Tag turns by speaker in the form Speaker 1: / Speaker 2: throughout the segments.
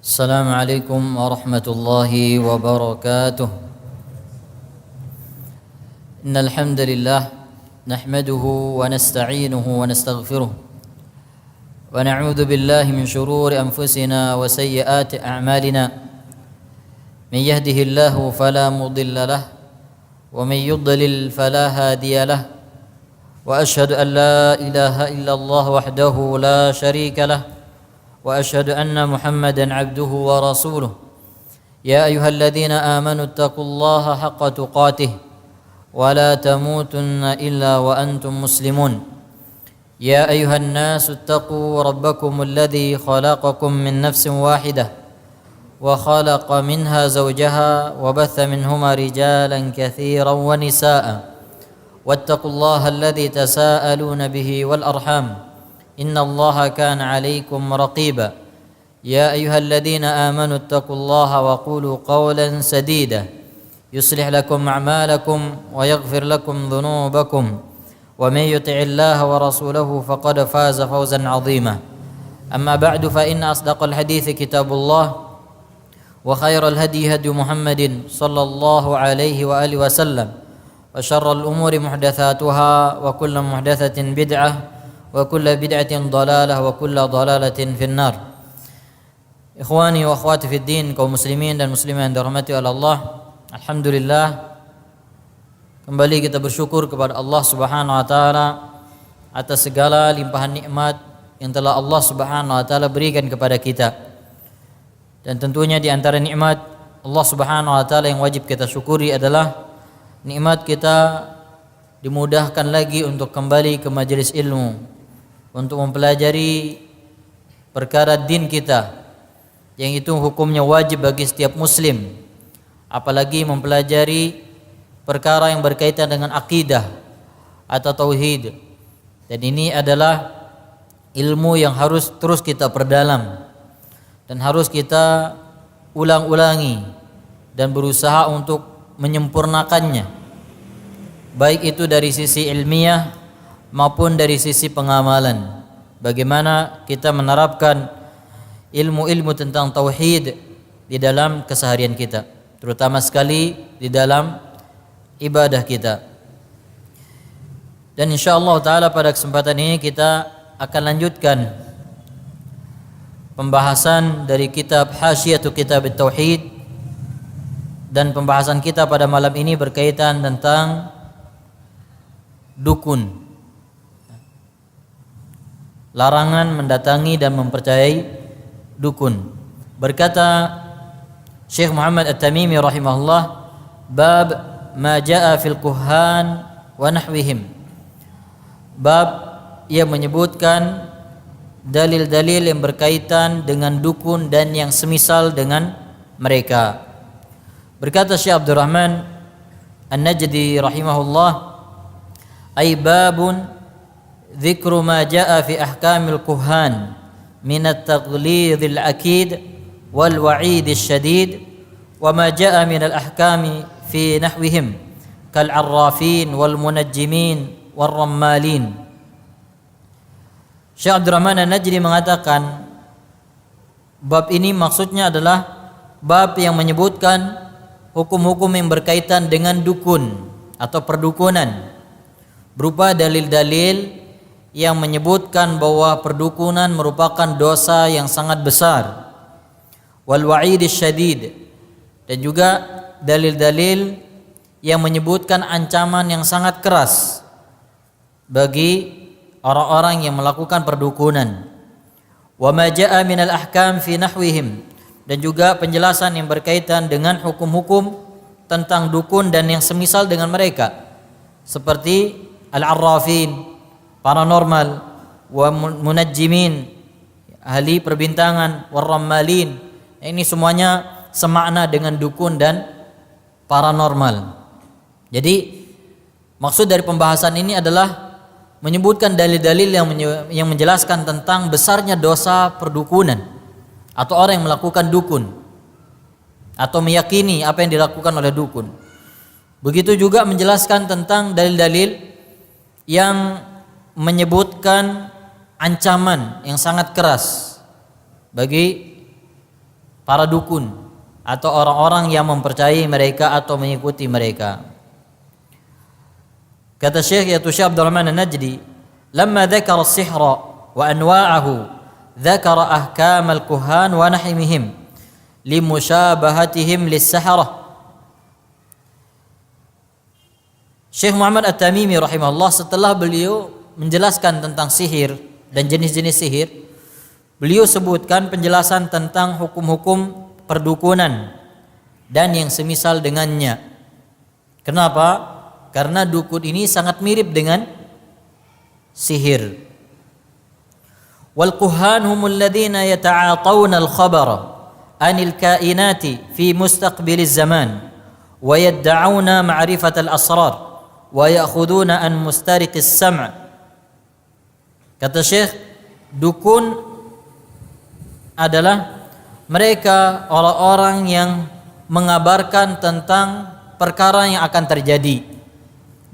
Speaker 1: السلام عليكم ورحمة الله وبركاته. إن الحمد لله نحمده ونستعينه ونستغفره ونعوذ بالله من شرور أنفسنا وسيئات أعمالنا. من يهده الله فلا مضل له ومن يضلل فلا هادي له، وأشهد أن لا إله إلا الله وحده لا شريك له، وأشهد أن محمدا عبده ورسوله. يا أيها الذين آمنوا اتقوا الله حق تقاته ولا تموتن إلا وأنتم مسلمون. يا أيها الناس اتقوا ربكم الذي خلقكم من نفس واحدة وخلق منها زوجها وبث منهما رجالا كثيرا ونساء، واتقوا الله الذي تساءلون به والأرحام إن الله كان عليكم رقيبا. يا أيها الذين آمنوا اتقوا الله وقولوا قولا سديدا يصلح لكم أعمالكم ويغفر لكم ذنوبكم، ومن يطع الله ورسوله فقد فاز فوزا عظيما. أما بعد فإن أصدق الحديث كتاب الله، وخير الهدي هدي محمد صلى الله عليه وآله وسلم، وشر الأمور محدثاتها وكل محدثة بدعة وكل بدعة ضلالة وكل ضلالة في النار. Ikhwani wa akhwati fid din, kaum muslimin dan muslimat yang dirahmati oleh Allah. Alhamdulillah, kembali kita bersyukur kepada Allah Subhanahu wa taala atas segala limpahan nikmat yang telah Allah Subhanahu wa taala berikan kepada kita. Dan tentunya di antara nikmat Allah Subhanahu wa taala yang wajib kita syukuri adalah nikmat kita dimudahkan lagi untuk kembali ke majelis ilmu, untuk mempelajari perkara din kita yang itu hukumnya wajib bagi setiap muslim, apalagi mempelajari perkara yang berkaitan dengan akidah atau tauhid. Dan ini adalah ilmu yang harus terus kita perdalam dan harus kita ulang-ulangi dan berusaha untuk menyempurnakannya, baik itu dari sisi ilmiah maupun dari sisi pengamalan. Bagaimana kita menerapkan ilmu-ilmu tentang tauhid di dalam keseharian kita, terutama sekali di dalam ibadah kita. Dan insyaallah taala pada kesempatan ini kita akan lanjutkan pembahasan dari kitab Hasyiyatu Kitab Tauhid, dan pembahasan kita pada malam ini berkaitan tentang dukun, larangan mendatangi dan mempercayai dukun. Berkata Syekh Muhammad At-Tamimi rahimahullah, bab ma jaa fil kuhan wa nahwihim, bab yang menyebutkan dalil-dalil yang berkaitan dengan dukun dan yang semisal dengan mereka. Berkata Syekh Abdurrahman An-Najdi rahimahullah, ay babun dzikru ma jaa fi ahkamil kuhan min at-taghlidil akid wal wa'id asyadid wa ma jaa min al-ahkami fi nahwihim kal arrafin wal munajjimin wal rammalin. Syekh Abdurrahman An-Najdi mengatakan bab ini maksudnya adalah bab yang menyebutkan hukum-hukum yang berkaitan dengan dukun atau perdukunan, berupa dalil-dalil yang menyebutkan bahwa perdukunan merupakan dosa yang sangat besar, wal wa'id syadid, dan juga dalil-dalil yang menyebutkan ancaman yang sangat keras bagi orang-orang yang melakukan perdukunan. Wa ma jaa minal ahkam fi nahwihim, dan juga penjelasan yang berkaitan dengan hukum-hukum tentang dukun dan yang semisal dengan mereka, seperti al-arrafin, paranormal, wa munajjimin, ahli perbintangan, warrammalin. Ini semuanya semakna dengan dukun dan paranormal. Jadi maksud dari pembahasan ini adalah menyebutkan dalil-dalil yang menjelaskan tentang besarnya dosa perdukunan atau orang yang melakukan dukun atau meyakini apa yang dilakukan oleh dukun. Begitu juga menjelaskan tentang dalil-dalil yang menyebutkan ancaman yang sangat keras bagi para dukun atau orang-orang yang mempercayai mereka atau mengikuti mereka. Kata Syekh yaitu Syekh Abdurrahman An-Najdi, "Lamma dzakara as-sihra wa anwa'ahu, dzakara ahkam al-kuhan wa nahimihim limusyabahatihim lis-saharah." Syekh Muhammad At-Tamimi rahimahullah setelah beliau menjelaskan tentang sihir dan jenis-jenis sihir, beliau sebutkan penjelasan tentang hukum-hukum perdukunan dan yang semisal dengannya. Kenapa? Karena dukun ini sangat mirip dengan sihir. Wal kuhan humul ladzina yata'atawna al-khabara anil kainati fi mustaqbiliz zaman wa yad'auna ma'rifat al-asrar wa ya'khuduna an mustariqis sam'. Kata Syekh, dukun adalah mereka orang-orang yang mengabarkan tentang perkara yang akan terjadi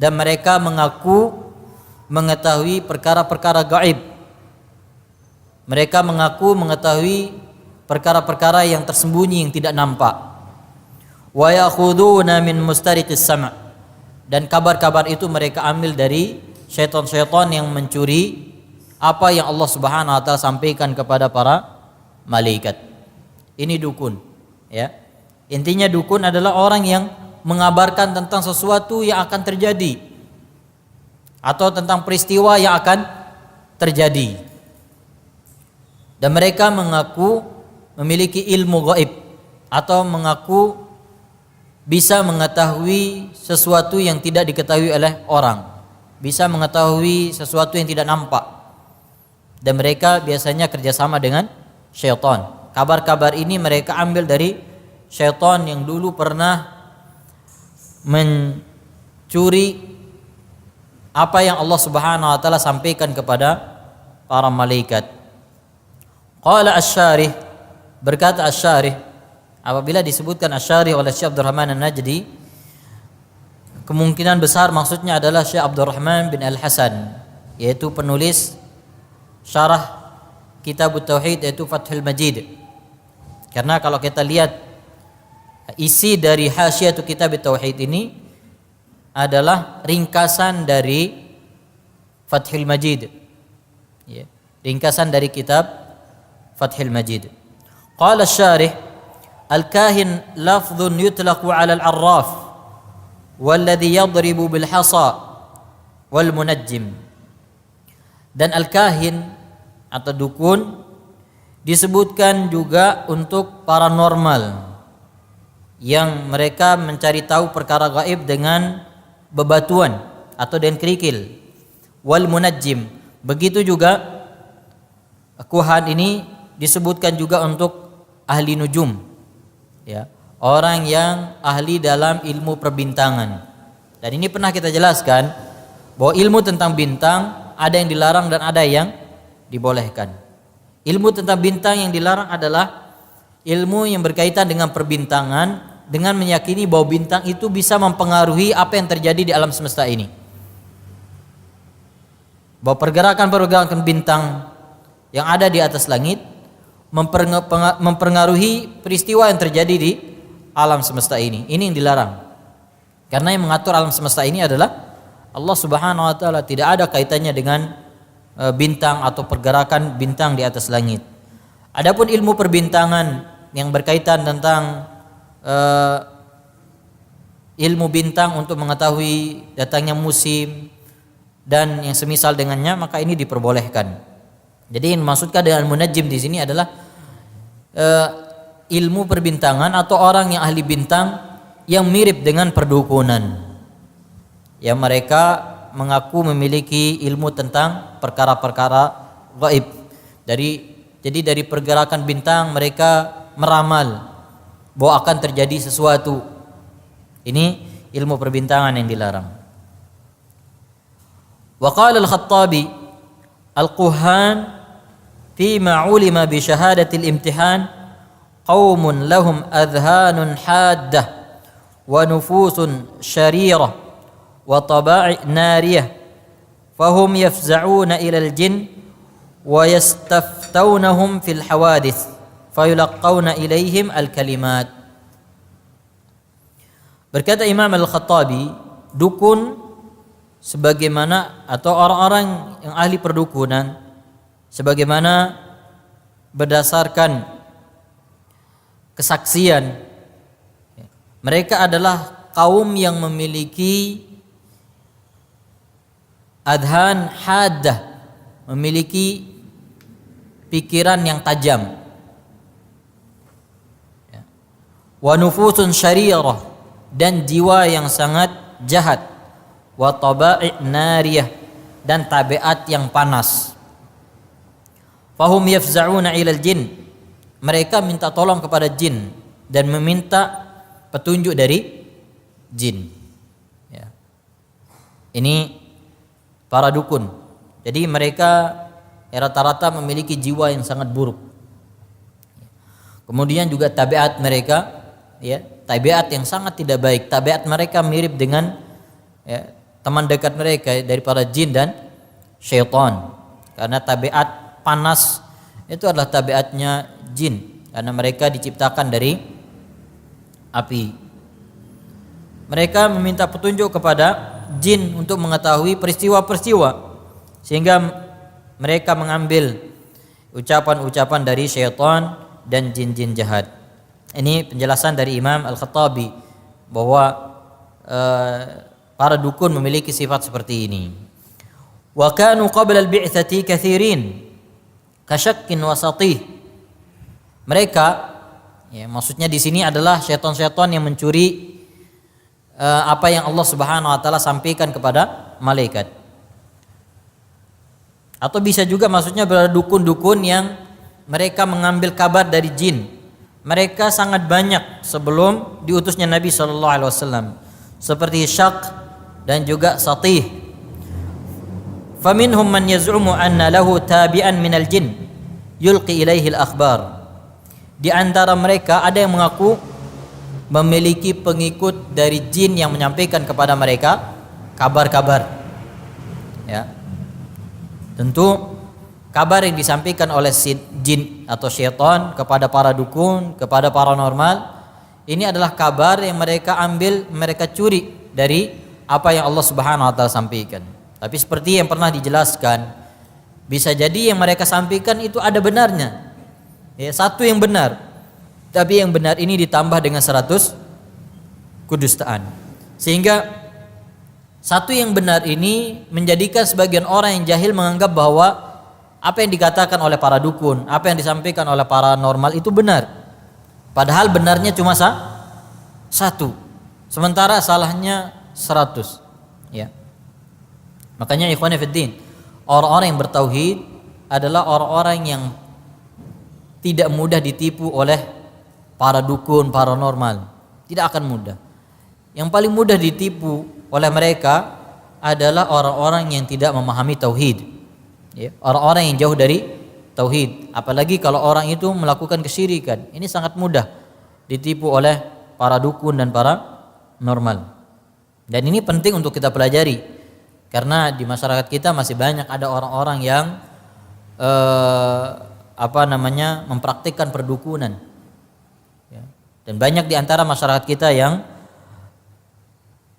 Speaker 1: dan mereka mengaku mengetahui perkara-perkara gaib. Mereka mengaku mengetahui perkara-perkara yang tersembunyi yang tidak nampak. Wa ya'khuduna min mustariqis sam', dan kabar-kabar itu mereka ambil dari syaitan-syaitan yang mencuri apa yang Allah Subhanahu wa taala sampaikan kepada para malaikat. Ini dukun, ya. Intinya dukun adalah orang yang mengabarkan tentang sesuatu yang akan terjadi atau tentang peristiwa yang akan terjadi. Dan mereka mengaku memiliki ilmu gaib atau mengaku bisa mengetahui sesuatu yang tidak diketahui oleh orang, bisa mengetahui sesuatu yang tidak nampak. Dan mereka biasanya kerjasama dengan syaitan. Kabar-kabar ini mereka ambil dari syaitan yang dulu pernah mencuri apa yang Allah Subhanahu wa taala sampaikan kepada para malaikat. Qala asy-syarih, berkata asy-syarih, apabila disebutkan asy-syarih oleh Syekh Abdurrahman An-Najdi, kemungkinan besar maksudnya adalah Syekh Abdurrahman bin Al-Hasan, yaitu penulis syarah Kitab Tauhid yaitu Fathul Majid. Karena kalau kita lihat isi dari Hasyiatul Kitab Tauhid ini adalah ringkasan dari Fathul Majid, ya, ringkasan dari kitab Fathul Majid. Qala asy-syarih, al-kahin lafdhun yutlaqu 'ala al-'arraf walladhi yadribu bil hasa wal munajjim. Dan al-kahin atau dukun disebutkan juga untuk paranormal yang mereka mencari tahu perkara gaib dengan bebatuan atau dengan kerikil. Wal munajjim, begitu juga kuhan ini disebutkan juga untuk ahli nujum, ya, orang yang ahli dalam ilmu perbintangan. Dan ini pernah kita jelaskan bahwa ilmu tentang bintang ada yang dilarang dan ada yang dibolehkan. Ilmu tentang bintang yang dilarang adalah ilmu yang berkaitan dengan perbintangan, dengan meyakini bahwa bintang itu bisa mempengaruhi apa yang terjadi di alam semesta ini. Bahwa pergerakan-pergerakan bintang yang ada di atas langit mempengaruhi peristiwa yang terjadi di alam semesta ini. Ini yang dilarang. Karena yang mengatur alam semesta ini adalah Allah Subhanahu wa taala, tidak ada kaitannya dengan bintang atau pergerakan bintang di atas langit. Adapun ilmu perbintangan yang berkaitan tentang ilmu bintang untuk mengetahui datangnya musim dan yang semisal dengannya, maka ini diperbolehkan. Jadi yang dimaksudkan dengan munajjim di sini adalah ilmu perbintangan atau orang yang ahli bintang yang mirip dengan perdukunan, yang mereka mengaku memiliki ilmu tentang perkara-perkara gaib. Jadi dari pergerakan bintang mereka meramal bahwa akan terjadi sesuatu. Ini ilmu perbintangan yang dilarang. Wa qala al-Khattabi, al-kuhan fima ulima bi syahadatil imtihan qaumun lahum adhanun haddah wa nufusun syarirah wa taba'i nariyah fahum yafza'una ila al-jin wa yastaftawnahum fil hawadith fayulaqqawna ilaihim al-kalimat. Berkata Imam Al-Khattabi, dukun sebagaimana atau orang-orang yang ahli perdukunan sebagaimana berdasarkan kesaksian, mereka adalah kaum yang memiliki adhan haddah, memiliki pikiran yang tajam, wa nufusun syarirah, dan jiwa yang sangat jahat, wa taba'i' nariyah, dan tabiat yang panas. Fahum yafza'una ilal jin, mereka minta tolong kepada jin dan meminta petunjuk dari jin. Ya. Ini para dukun. Jadi mereka rata-rata memiliki jiwa yang sangat buruk. Kemudian juga tabiat mereka, ya, tabiat yang sangat tidak baik. Tabiat mereka mirip dengan, ya, teman dekat mereka dari para jin dan syaitan. Karena tabiat panas itu adalah tabiatnya jin, karena mereka diciptakan dari api. Mereka meminta petunjuk kepada jin untuk mengetahui peristiwa-peristiwa, sehingga mereka mengambil ucapan-ucapan dari syaitan dan jin-jin jahat. Ini penjelasan dari Imam Al-Khattabi bahwa para dukun memiliki sifat seperti ini. Wa kanu qabla al-bi'tsati katsirin kasyakkin wasatih. Mereka, ya, maksudnya di sini adalah syaitan-syaitan yang mencuri apa yang Allah Subhanahu wa taala sampaikan kepada malaikat. Atau bisa juga maksudnya dukun-dukun yang mereka mengambil kabar dari jin. Mereka sangat banyak sebelum diutusnya Nabi SAW, seperti Syaq dan juga Satih. Faminhum man yaz'umu anna lahu tabi'an minal jin yulqi ilaihi al-akhbar. Di antara mereka ada yang mengaku memiliki pengikut dari jin yang menyampaikan kepada mereka kabar-kabar. Ya. Tentu kabar yang disampaikan oleh jin atau syaitan kepada para dukun, kepada paranormal, ini adalah kabar yang mereka ambil, mereka curi dari apa yang Allah Subhanahu wa taala sampaikan. Tapi seperti yang pernah dijelaskan, bisa jadi yang mereka sampaikan itu ada benarnya. Ya, satu yang benar. Tapi yang benar ini ditambah dengan 100 kedustaan. Sehingga satu yang benar ini menjadikan sebagian orang yang jahil menganggap bahwa apa yang dikatakan oleh para dukun, apa yang disampaikan oleh paranormal itu benar. Padahal benarnya cuma satu. Sementara salahnya 100. Ya. Makanya ikhwan fillah, orang-orang yang bertauhid adalah orang-orang yang tidak mudah ditipu oleh para dukun, paranormal. Tidak akan mudah. Yang paling mudah ditipu oleh mereka adalah orang-orang yang tidak memahami tauhid. Ya, orang-orang yang jauh dari tauhid. Apalagi kalau orang itu melakukan kesyirikan. Ini sangat mudah ditipu oleh para dukun dan para normal. Dan ini penting untuk kita pelajari. Karena di masyarakat kita masih banyak ada orang-orang yang mempraktikkan perdukunan. Ya. Dan banyak di antara masyarakat kita yang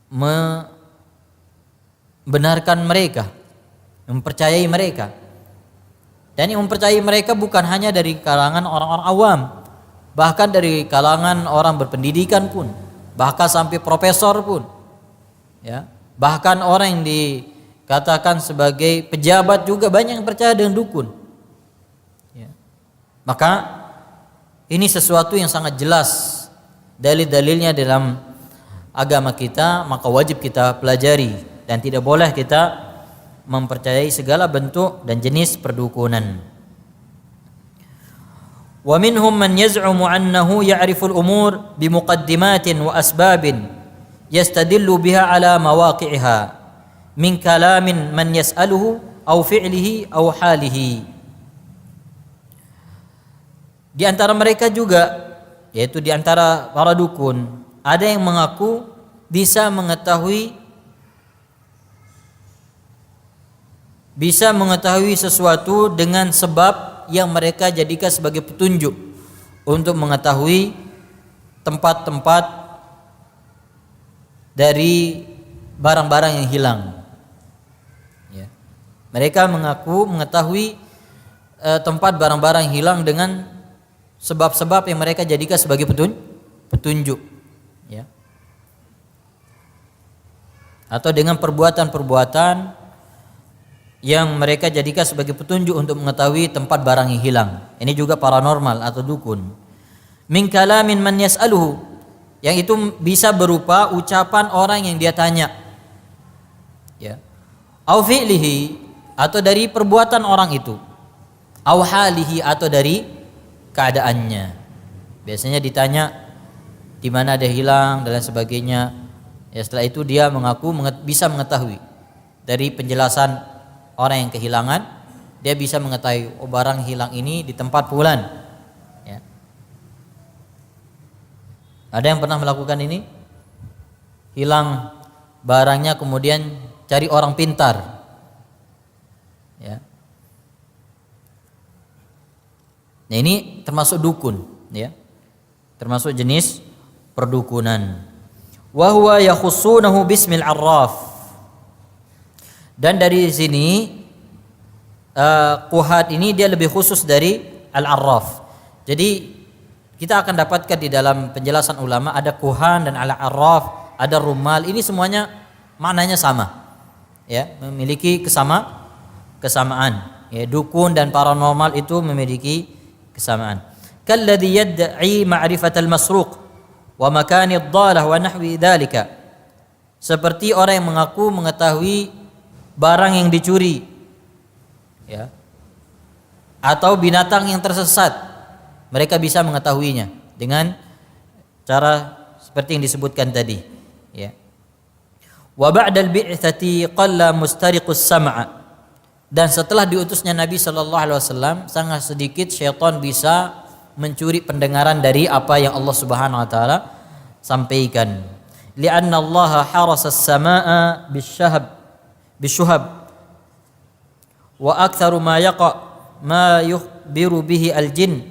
Speaker 1: membenarkan mereka, mempercayai mereka. Dan yang mempercayai mereka bukan hanya dari kalangan orang-orang awam, bahkan dari kalangan orang berpendidikan pun, bahkan sampai profesor pun. Ya. Bahkan orang yang dikatakan sebagai pejabat juga banyak yang percaya dengan dukun. Ya. Maka ini sesuatu yang sangat jelas dalil-dalilnya dalam agama kita, maka wajib kita pelajari dan tidak boleh kita mempercayai segala bentuk dan jenis perdukunan. Wa minhum man yaz'umu annahu ya'riful umur bimuqaddimatin wa asbabin yastadillu biha ala mawaqi'iha min kalamin man yas'aluhu aw fi'lihi aw halihi. Di antara mereka juga, yaitu di antara para dukun, ada yang mengaku bisa mengetahui sesuatu dengan sebab yang mereka jadikan sebagai petunjuk untuk mengetahui tempat-tempat dari barang-barang yang hilang. Ya. Mereka mengaku mengetahui tempat barang-barang yang hilang dengan sebab-sebab yang mereka jadikan sebagai petunjuk. Ya. Atau dengan perbuatan-perbuatan yang mereka jadikan sebagai petunjuk untuk mengetahui tempat barang yang hilang. Ini juga paranormal atau dukun. Min kalamin man yas'aluhu, yang itu bisa berupa ucapan orang yang dia tanya. Ya. Au fi'lihi, atau dari perbuatan orang itu. Au halihi, atau dari keadaannya. Biasanya ditanya di mana ada hilang dan lain sebagainya. Ya, setelah itu dia mengaku bisa mengetahui dari penjelasan orang yang kehilangan, dia bisa mengetahui barang hilang ini di tempat fulan. Ya. Ada yang pernah melakukan ini? Hilang barangnya kemudian cari orang pintar. Ya. Nah, ini termasuk dukun, ya. Termasuk jenis perdukunan. Wa huwa yakhussunahu bismil arraf. Dan dari sini kuhat ini dia lebih khusus dari al-arraf. Jadi kita akan dapatkan di dalam penjelasan ulama ada kuhan dan al-arraf, ada rumal, ini semuanya maknanya sama. Ya, memiliki kesamaan. Ya, dukun dan paranormal itu memiliki kesamaan. Kalladhi yad'i ma'rifatal masruq wa makani ad-dalah wa nahwi dzalika. Seperti orang yang mengaku mengetahui barang yang dicuri, ya, atau binatang yang tersesat, mereka bisa mengetahuinya dengan cara seperti yang disebutkan tadi. Ya. Wa ba'dal bi'tsati qalla mustariqus sam'a. Dan setelah diutusnya Nabi sallallahu alaihi wasallam, sangat sedikit syaitan bisa mencuri pendengaran dari apa yang Allah Subhanahu wa taala sampaikan. Li'anna Allah harasa as-samaa'a bisyuhab wa aktsaru ma yaqa ma yukhbiru bihi al-jin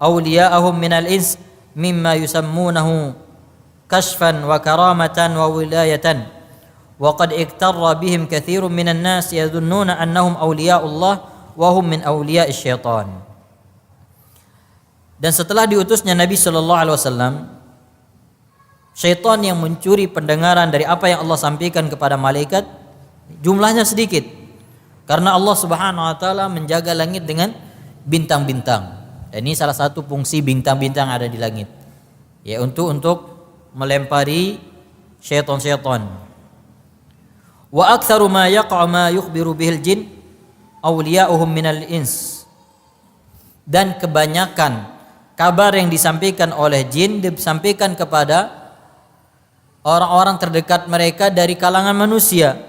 Speaker 1: awliya'ahum min al-ins mimma yusammunahu kashfan wa karamatan wa wilayatan wa qad iktarra bihim katsirun minan nas yadhunnuna annahum awliya'ullah wa hum min awliya'ish syaitan. Dan setelah diutusnya Nabi sallallahu alaihi wasallam, syaitan yang mencuri pendengaran dari apa yang Allah sampaikan kepada malaikat jumlahnya sedikit. Karena Allah Subhanahu wa taala menjaga langit dengan bintang-bintang. Dan ini salah satu fungsi bintang-bintang ada di langit. Ya, untuk melempari syaitan-syaitan. Wa aktsaru ma yaqa ma yukhbiru bihil jin awliya'uhum minal ins. Dan kebanyakan kabar yang disampaikan oleh jin disampaikan kepada orang-orang terdekat mereka dari kalangan manusia.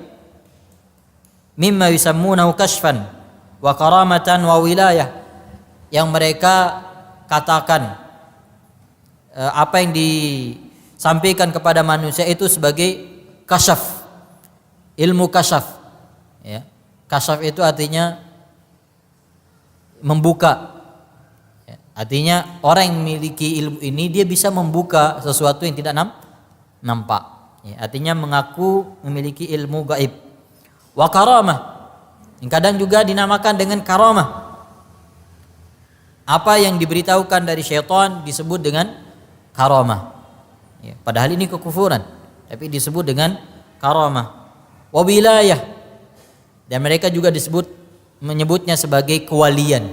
Speaker 1: Mimma yusammunahu kashfan wa karamatan wa wilayah, yang mereka katakan apa yang disampaikan kepada manusia itu sebagai kasyaf, ilmu kasyaf. Ya. Kasyaf itu artinya membuka. Artinya orang yang memiliki ilmu ini dia bisa membuka sesuatu yang tidak nampak. Ya, artinya mengaku memiliki ilmu gaib. Wa karamah, yang kadang juga dinamakan dengan karamah. Apa yang diberitahukan dari syaitan disebut dengan karamah. Ya, padahal ini kekufuran, tapi disebut dengan karamah. Wa wilayah, dan mereka juga menyebutnya sebagai kewalian.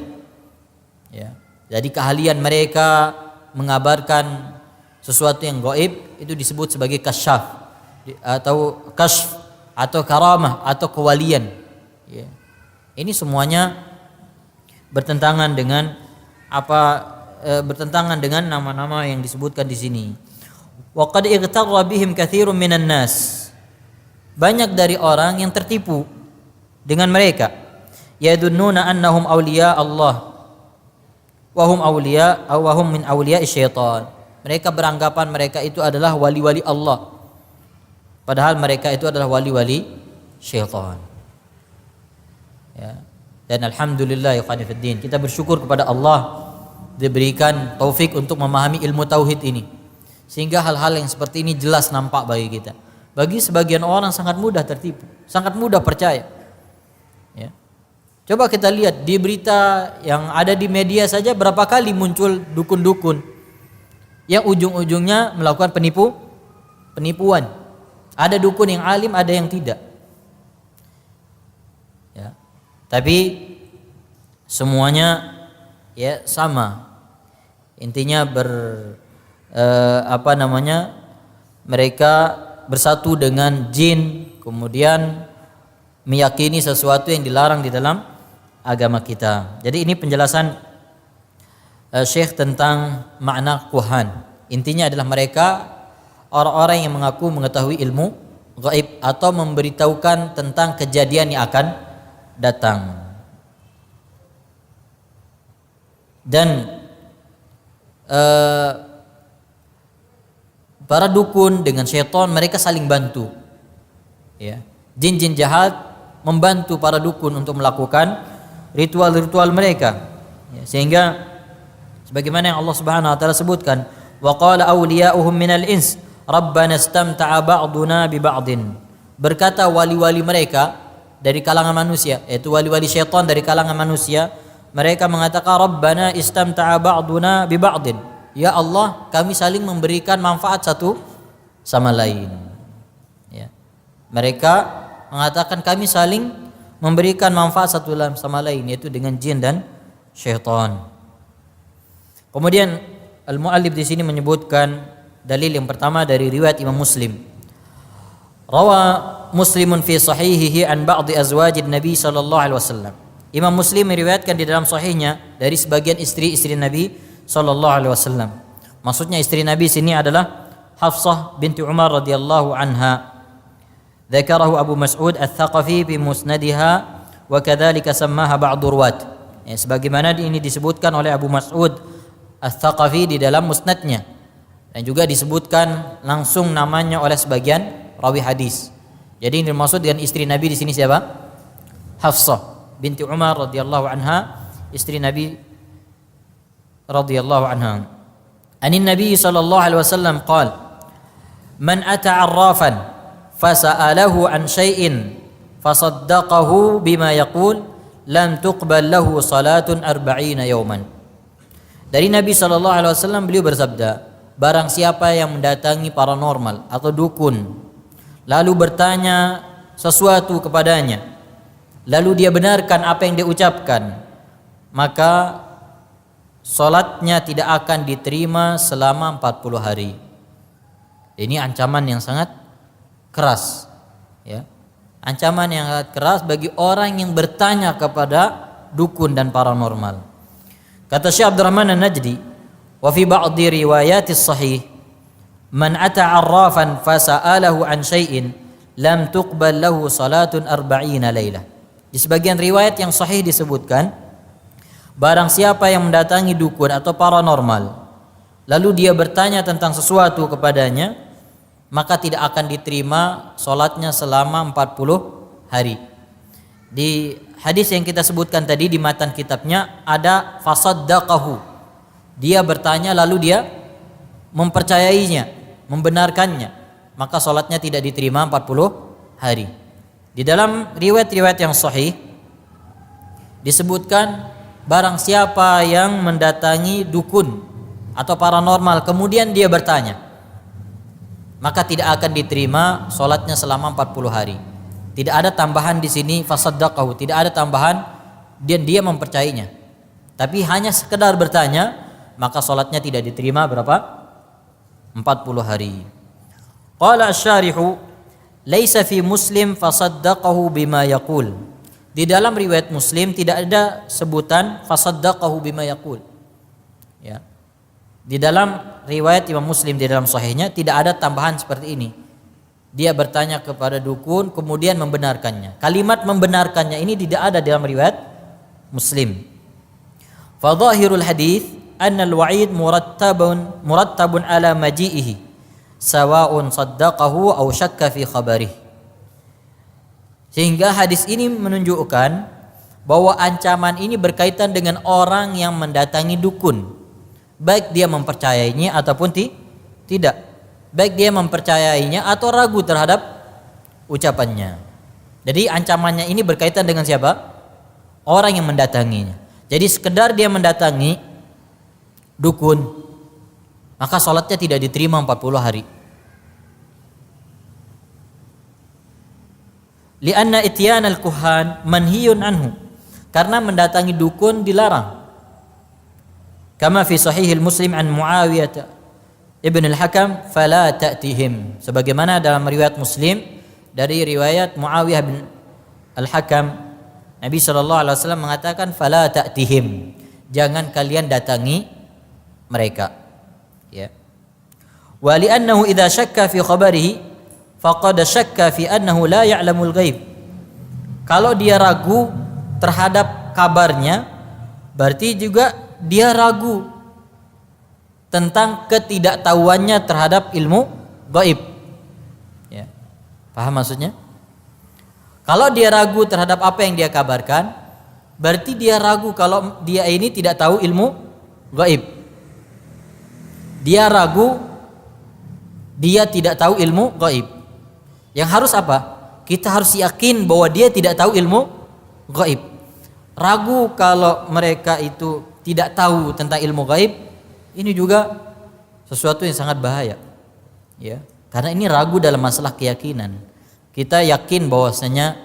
Speaker 1: Ya. Jadi keahlian mereka mengabarkan sesuatu yang gaib itu disebut sebagai kasyaf atau kasyf atau karamah atau kewalian. Ya. Ini semuanya bertentangan dengan bertentangan dengan nama-nama yang disebutkan di sini. Wa qad igtarra bihim katsirun minan nas. Banyak dari orang yang tertipu dengan mereka. Yadunnuna annahum awliya Allah. Wahum awliya aw wahum min awliya syaitan. Mereka beranggapan mereka itu adalah wali-wali Allah, padahal mereka itu adalah wali-wali syaitan. Ya. Dan alhamdulillah ya khanifuddin, kita bersyukur kepada Allah diberikan taufik untuk memahami ilmu tauhid ini, sehingga hal-hal yang seperti ini jelas nampak bagi kita. Bagi sebagian orang sangat mudah tertipu, sangat mudah percaya. Ya. Coba kita lihat di berita yang ada di media saja, berapa kali muncul dukun-dukun yang ujung-ujungnya melakukan penipuan. Ada dukun yang alim, ada yang tidak. Ya. Tapi semuanya ya sama. Intinya mereka bersatu dengan jin, kemudian meyakini sesuatu yang dilarang di dalam agama kita. Jadi ini penjelasan Syekh tentang makna kuhan. Intinya adalah mereka orang-orang yang mengaku mengetahui ilmu gaib atau memberitahukan tentang kejadian yang akan datang. Dan para dukun dengan syaitan mereka saling bantu. Ya. Jin-jin jahat membantu para dukun untuk melakukan ritual-ritual mereka. Ya, sehingga sebagaimana yang Allah Subhanahu wa taala sebutkan, wa qala awliya'uhum minal ins rabbana istamta'a ba'duna bi ba'din. Berkata wali-wali mereka dari kalangan manusia, yaitu wali-wali syaitan dari kalangan manusia, mereka mengatakan rabbana istamta'a ba'duna bi ba'din. Ya Allah, kami saling memberikan manfaat satu sama lain. Ya. Mereka mengatakan kami saling memberikan manfaat satu sama lain, yaitu dengan jin dan syaitan. Kemudian al-muallif di sini menyebutkan dalil yang pertama dari riwayat Imam Muslim. Rawa Muslimun fi sahihihi an ba'di azwajin Nabi sallallahu alaihi wasallam. Imam Muslim meriwayatkan di dalam sahihnya dari sebagian istri-istri Nabi sallallahu alaihi wasallam. Maksudnya istri Nabi sini adalah Hafsah binti Umar radhiyallahu anha. Dzakarahu Abu Mas'ud Ats-Tsaqafi bi musnadiha wa kadzalika sammaha ba'du ruwat. Ya, sebagaimana ini disebutkan oleh Abu Mas'ud Ats-Tsaqafi di dalam musnadnya, dan juga disebutkan langsung namanya oleh sebagian rawi hadis. Jadi yang dimaksud dengan istri Nabi di sini siapa? Hafsah binti Umar radhiyallahu anha, istri Nabi radhiyallahu anha. Anin Nabi sallallahu alaihi wasallam qala man ata 'arrafan fasa'alahu an syai'in fasaddaqahu bima yaqul lam tuqbal lahu salatun 40 yawman. Dari Nabi sallallahu alaihi wasallam beliau bersabda, barang siapa yang mendatangi paranormal atau dukun lalu bertanya sesuatu kepadanya, lalu dia benarkan apa yang dia ucapkan, maka salatnya tidak akan diterima selama 40 hari. Ini ancaman yang sangat keras, ya. Ancaman yang sangat keras bagi orang yang bertanya kepada dukun dan paranormal. Kata Syekh Abdurrahman An-Najdi, wa fi ba'di riwayatis sahih man ata 'arrafan fasa'alahu an syai'in lam tuqbal lahu salatun 40 lailah. Di sebagian riwayat yang sahih disebutkan, barang siapa yang mendatangi dukun atau paranormal lalu dia bertanya tentang sesuatu kepadanya, maka tidak akan diterima salatnya selama 40 hari. Di hadis yang kita sebutkan tadi di matan kitabnya ada fasaddaqahu. Dia bertanya lalu dia mempercayainya, membenarkannya, maka salatnya tidak diterima 40 hari. Di dalam riwayat-riwayat yang sahih disebutkan barang siapa yang mendatangi dukun atau paranormal kemudian dia bertanya, maka tidak akan diterima salatnya selama 40 hari. Tidak ada tambahan di sini fasaddaqahu, tidak ada tambahan dan dia mempercayainya. Tapi hanya sekedar bertanya, maka salatnya tidak diterima berapa? 40 hari. Qala asy-syarihu laisa fi Muslim fasaddaqahu bima yaqul. Di dalam riwayat Muslim tidak ada sebutan fasaddaqahu bima yaqul. Ya. Di dalam riwayat Imam Muslim di dalam sahihnya tidak ada tambahan seperti ini. Dia bertanya kepada dukun kemudian membenarkannya. Kalimat membenarkannya ini tidak ada dalam riwayat Muslim. Fa dhahirul hadits anna al-wa'id murattabun ala maji'ihi sawa'un saddaqahu aw syakka fi khabarihi. Sehingga hadis ini menunjukkan bahwa ancaman ini berkaitan dengan orang yang mendatangi dukun baik dia mempercayainya ataupun tidak, baik dia mempercayainya atau ragu terhadap ucapannya. Jadi ancamannya ini berkaitan dengan siapa? Orang yang mendatanginya. Jadi sekedar dia mendatangi dukun, maka sholatnya tidak diterima 40 hari. Lianna ityan al-kuhan manhiyun anhu, karena mendatangi dukun dilarang. Kama fi sahihil Muslim an Muawiyah ibn al-Hakam fala ta'tihim, sebagaimana dalam riwayat Muslim dari riwayat Muawiyah bin al-Hakam, Nabi SAW mengatakan fala ta'tihim, jangan kalian datangi mereka, ya. Wa li'annahu idza syakka fi khabarihi faqad syakka fi annahu la ya'lamul ghaib. Kalau dia ragu terhadap kabarnya, berarti juga dia ragu tentang ketidaktahuannya terhadap ilmu gaib, ya. Paham maksudnya? Kalau dia ragu terhadap apa yang dia kabarkan, berarti dia ragu kalau dia ini tidak tahu ilmu gaib. Dia ragu, dia tidak tahu ilmu gaib. Yang harus apa? Kita harus yakin bahwa dia tidak tahu ilmu gaib. Ragu kalau mereka itu tidak tahu tentang ilmu gaib, ini juga sesuatu yang sangat bahaya, ya. Karena ini ragu dalam masalah keyakinan. Kita yakin bahwasanya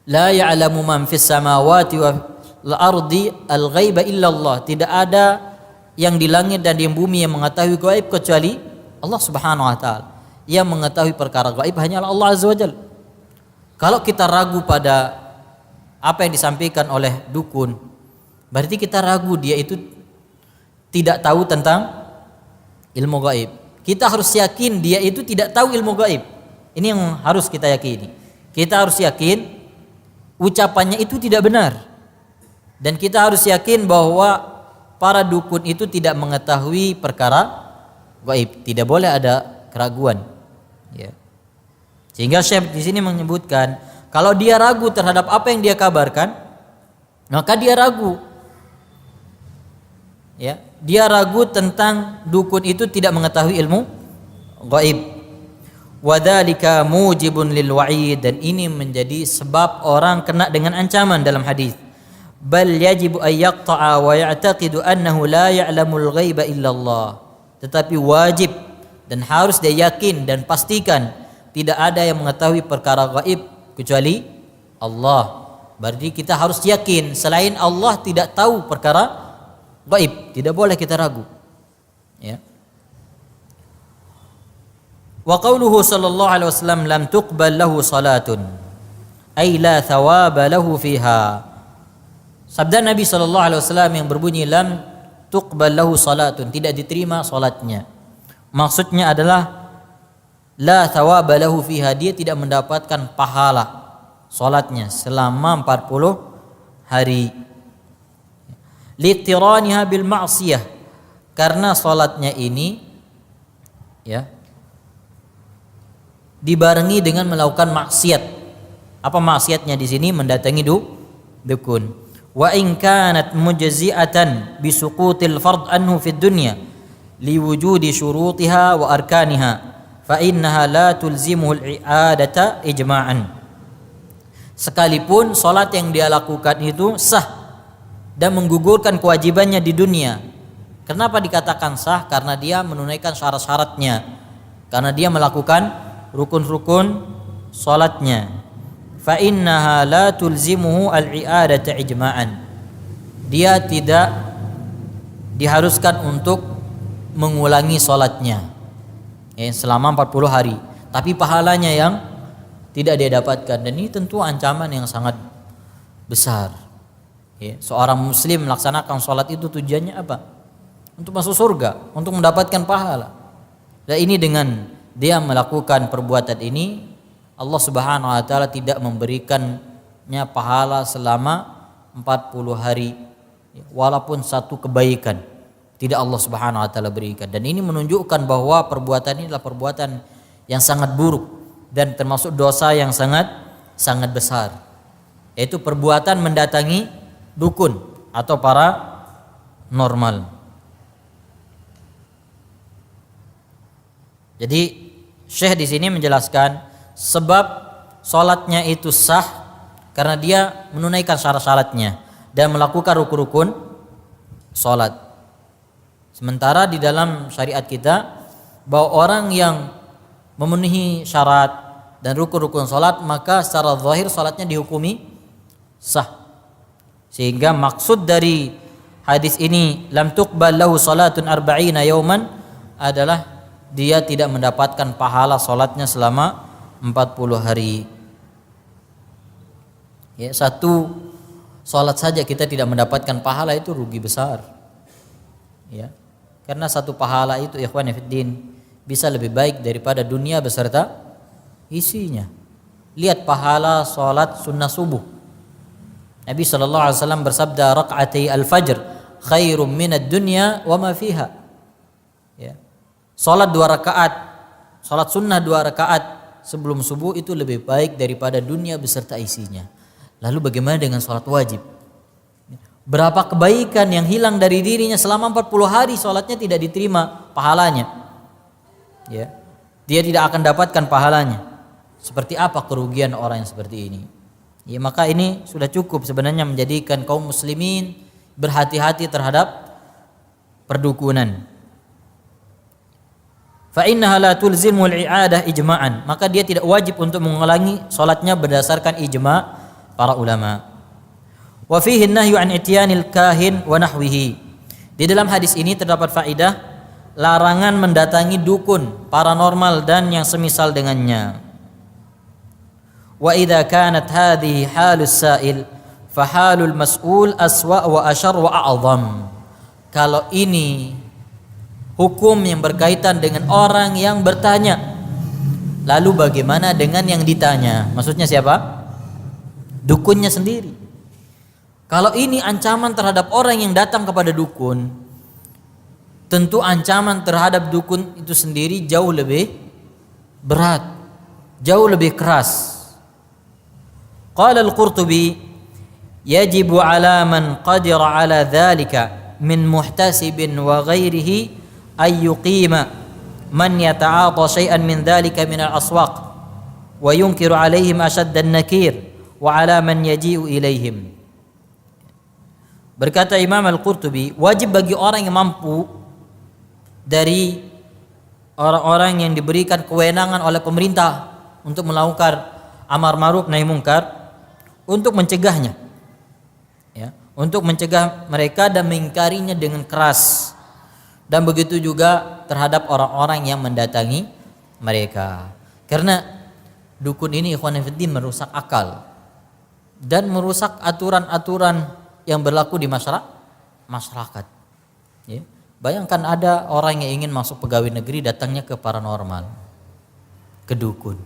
Speaker 1: la ya'lamu man fis samawati wal ardi al ghaiba illallah, tidak ada yang di langit dan di bumi yang mengetahui gaib kecuali Allah Subhanahu wa taala. Yang mengetahui perkara gaib hanyalah Allah Azza wa Jalla. Kalau kita ragu pada apa yang disampaikan oleh dukun, berarti kita ragu dia itu tidak tahu tentang ilmu gaib. Kita harus yakin dia itu tidak tahu ilmu gaib. Ini yang harus kita yakini. Kita harus yakin ucapannya itu tidak benar. Dan kita harus yakin bahwa para dukun itu tidak mengetahui perkara gaib. Tidak boleh ada keraguan, ya. Sehingga Syekh di sini menyebutkan kalau dia ragu terhadap apa yang dia kabarkan, maka dia ragu, ya. Dia ragu tentang dukun itu tidak mengetahui ilmu gaib. Wadzalika mujibun lil wa'id, dan ini menjadi sebab orang kena dengan ancaman dalam hadis. Bal yajibu ay yaqta'a wa ya'taqidu annahu la ya'lamul ghaiba illallah. Tetapi wajib dan harus dia yakin dan pastikan tidak ada yang mengetahui perkara gaib kecuali Allah. Berarti kita harus yakin selain Allah tidak tahu perkara gaib. Tidak boleh kita ragu, ya. Wa qauluhu sallallahu alaihi wasallam lam tuqbal lahu salatun ay la thawaba lahu fiha. Sabda Nabi sallallahu alaihi wasallam yang berbunyi lam tuqbal lahu salatun, tidak diterima salatnya. Maksudnya adalah la thawaba lahu fiha, dia tidak mendapatkan pahala salatnya selama 40 hari. Litiraniha bil ma'siyah, karena salatnya ini, ya, dibarengi dengan melakukan maksiat. Apa maksiatnya di sini? Mendatangi dukun. Wa in kanat mujzi'atan bi suqutil fard anhu fid dunya liwujudi syurutiha wa arkaniha fa innaha la tulzimuhu al-i'adata ijma'an. Sekalipun salat yang dia lakukan itu sah dan menggugurkan kewajibannya di dunia. Kenapa dikatakan sah? Karena dia menunaikan syarat-syaratnya, karena dia melakukan rukun-rukun salatnya. Fa innaha la tulzimuhu al-i'adata ijma'an. Dia tidak diharuskan untuk mengulangi salatnya, ya, selama 40 hari, tapi pahalanya yang tidak dia dapatkan. Dan ini tentu ancaman yang sangat besar, ya. Seorang muslim melaksanakan salat itu tujuannya apa? Untuk masuk surga, untuk mendapatkan pahala. Dan ini dengan dia melakukan perbuatan ini, Allah Subhanahu wa taala tidak memberikannya pahala selama 40 hari, walaupun satu kebaikan tidak Allah Subhanahu wa taala berikan. Dan ini menunjukkan bahwa perbuatan ini adalah perbuatan yang sangat buruk dan termasuk dosa yang sangat besar, yaitu perbuatan mendatangi dukun atau para normal. Jadi Syekh di sini menjelaskan sebab salatnya itu sah karena dia menunaikan syarat-syaratnya dan melakukan rukun-rukun salat. Sementara di dalam syariat kita bahwa orang yang memenuhi syarat dan rukun-rukun salat maka secara zahir salatnya dihukumi sah. Sehingga maksud dari hadis ini lam tuqbal lahu salatun arba'ina yauman adalah dia tidak mendapatkan pahala salatnya selama 40 hari. Ya, satu salat saja kita tidak mendapatkan pahala itu rugi besar. Ya. Karena satu pahala itu ikhwan fiddin bisa lebih baik daripada dunia beserta isinya. Lihat pahala salat sunnah subuh. Nabi sallallahu alaihi wasallam bersabda raq'atai al-fajr khairum minad dunya wa ma fiha. Ya. Salat 2 rakaat, salat sunnah 2 rakaat sebelum subuh itu lebih baik daripada dunia beserta isinya. Lalu bagaimana dengan salat wajib? Berapa kebaikan yang hilang dari dirinya selama 40 hari salatnya tidak diterima pahalanya. Ya. Dia tidak akan dapatkan pahalanya. Seperti apa kerugian orang yang seperti ini? Ya, maka ini sudah cukup sebenarnya menjadikan kaum muslimin berhati-hati terhadap perdukunan. Fa innaha la tulzimul i'adah ijma'an, maka dia tidak wajib untuk mengulangi salatnya berdasarkan ijma' para ulama. Wa fihi an-nahyu an ityanil kahin wa nahwihi. Di dalam hadis ini terdapat faedah larangan mendatangi dukun, paranormal dan yang semisal dengannya. Wa idza kanat hadhihi halus sa'il fa halul mas'ul aswa wa asyar wa a'zam. Kalau ini hukum yang berkaitan dengan orang yang bertanya, lalu bagaimana dengan yang ditanya? Maksudnya siapa? Dukunnya sendiri. Kalau ini ancaman terhadap orang yang datang kepada dukun, tentu ancaman terhadap dukun itu sendiri jauh lebih berat, jauh lebih keras. Qala al-Qurtubi yajibu ala man qadira ala dhalika min muhtasibin wa ghairihi ay yuqima man yata'ata syai'an min dhalika min al-aswaq wa yunkiru alaihim ashadd an-nakir wa ala man yaji'u ilaihim. Berkata Imam Al-Qurtubi, wajib bagi orang yang mampu dari orang-orang yang diberikan kewenangan oleh pemerintah untuk melakukan amar ma'ruf nahi munkar untuk mencegahnya. Ya, untuk mencegah mereka dan mengingkarinya dengan keras. Dan begitu juga terhadap orang-orang yang mendatangi mereka. Karena dukun ini ikhwan fillah merusak akal dan merusak aturan-aturan yang berlaku di masyarakat. Ya. Bayangkan ada orang yang ingin masuk pegawai negeri datangnya ke paranormal, ke dukun.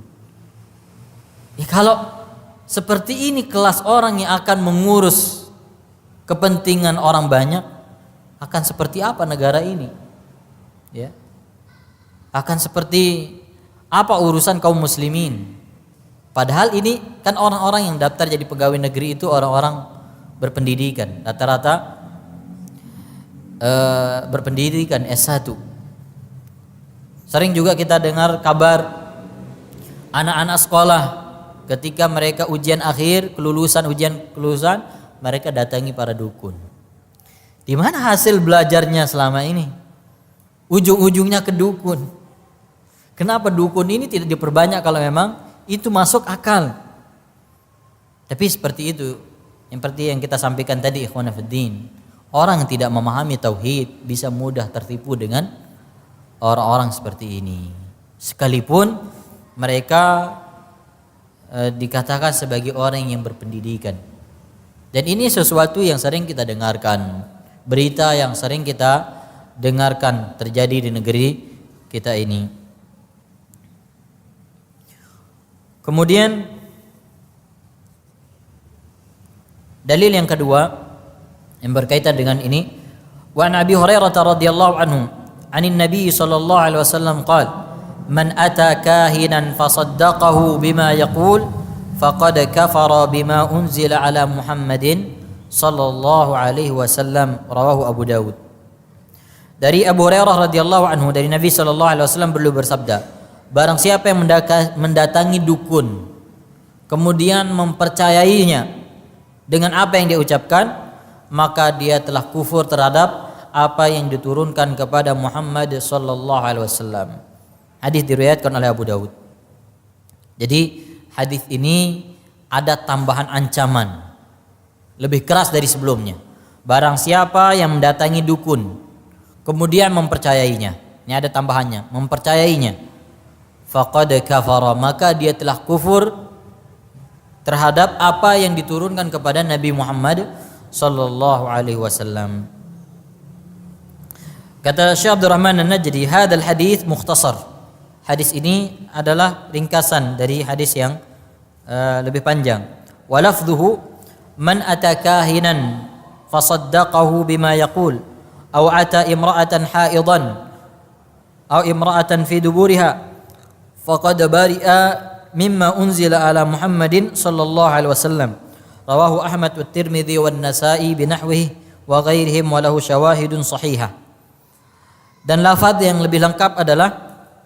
Speaker 1: Ya, kalau seperti ini kelas orang yang akan mengurus kepentingan orang banyak, akan seperti apa negara ini? Ya. Akan seperti apa urusan kaum muslimin? Padahal ini kan orang-orang yang daftar jadi pegawai negeri itu orang-orang berpendidikan, rata-rata berpendidikan S1. Sering juga kita dengar kabar anak-anak sekolah ketika mereka ujian akhir, ujian kelulusan, mereka datangi para dukun. Di mana hasil belajarnya selama ini? Ujung-ujungnya ke dukun. Kenapa dukun ini tidak diperbanyak kalau memang itu masuk akal? Tapi seperti itu, seperti yang kita sampaikan tadi ikhwan fiddin, orang yang tidak memahami tauhid bisa mudah tertipu dengan orang-orang seperti ini. Sekalipun mereka dikatakan sebagai orang yang berpendidikan. Dan ini sesuatu yang sering kita dengarkan, berita yang sering kita dengarkan terjadi di negeri kita ini. Kemudian dalil yang kedua yang berkaitan dengan ini, wa an Abi Hurairah radhiyallahu anhu, anin Nabi sallallahu alaihi wasallam qala, man ata kahinan fasaddaqahu bima yaqul faqad kafara bima unzila ala Muhammadin sallallahu alaihi wasallam, rawahu Abu Dawud. Dari Abu Hurairah radhiyallahu anhu dari Nabi sallallahu alaihi wasallam beliau bersabda, barang siapa yang mendatangi dukun kemudian mempercayainya dengan apa yang dia ucapkan, maka dia telah kufur terhadap apa yang diturunkan kepada Muhammad sallallahu alaihi wasallam. Hadis diriwayatkan oleh Abu Dawud. Jadi hadis ini ada tambahan ancaman lebih keras dari sebelumnya. Barang siapa yang mendatangi dukun kemudian mempercayainya, ini ada tambahannya, mempercayainya, faqad kafara, maka dia telah kufur terhadap apa yang diturunkan kepada Nabi Muhammad sallallahu alaihi wasallam. Kata Syekh Abdurrahman An-Najdi, hadzal hadits mukhtasar. Hadis ini adalah ringkasan dari hadis yang lebih panjang. Wa lafdhuhu man atakahinan fasaddaqahu bima yaqul aw ata imra'atan haidan aw imra'atan fi duburiha faqad bari'a mimma unzila ala Muhammadin sallallahu alaihi wasallam. Rawahu Ahmad wa Tirmidzi wa Nasa'i binahwihi wa ghairihim wa lahu syawahidun sahihah. Dan lafaz yang lebih lengkap adalah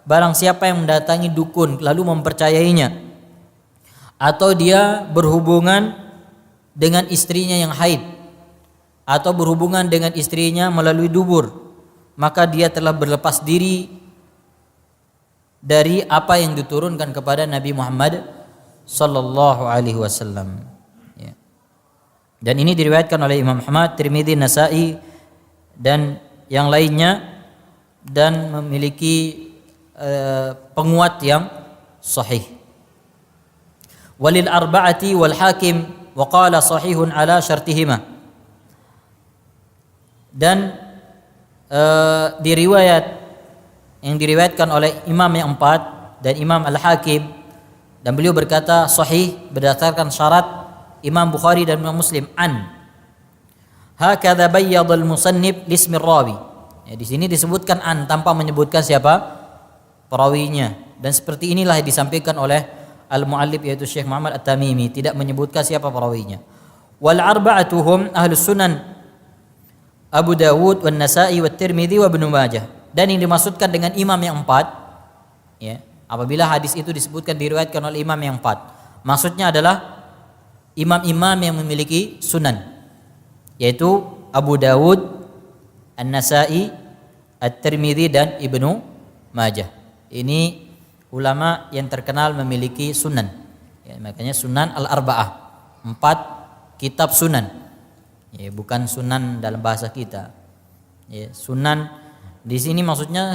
Speaker 1: barang siapa yang mendatangi dukun lalu mempercayainya, atau dia berhubungan dengan istrinya yang haid, atau berhubungan dengan istrinya melalui dubur, maka dia telah berlepas diri dari apa yang diturunkan kepada Nabi Muhammad sallallahu alaihi wasallam. Ya. Dan ini diriwayatkan oleh Imam Ahmad, Tirmidzi, Nasa'i dan yang lainnya, dan memiliki penguat yang sahih. Walil arba'ati wal hakim wa qala sahihun ala syartihima. Dan diriwayatkan oleh imam yang empat dan Imam Al-Hakim, dan beliau berkata sahih berdasarkan syarat Imam Bukhari dan Imam Muslim. Hakadha bayyadha al-musannif lismi rawi. Ya, di sini disebutkan tanpa menyebutkan siapa perawinya, dan seperti inilah yang disampaikan oleh al-muallif yaitu Syekh Muhammad At-Tamimi, tidak menyebutkan siapa perawinya. Wal arba'atuhum ahlus sunan Abu Dawud, wa Nasa'i, wa Tirmidzi, wa Ibnu Majah. Dan yang dimaksudkan dengan imam yang empat, ya, apabila hadis itu disebutkan diriwayatkan oleh imam yang empat, maksudnya adalah imam-imam yang memiliki sunan, yaitu Abu Dawud, An-Nasa'i, At-Tirmidzi dan Ibnu Majah. Ini ulama yang terkenal memiliki sunan, ya, makanya sunan al-arba'ah, 4 kitab sunan. Ya, bukan sunan dalam bahasa kita. Ya, sunan di sini maksudnya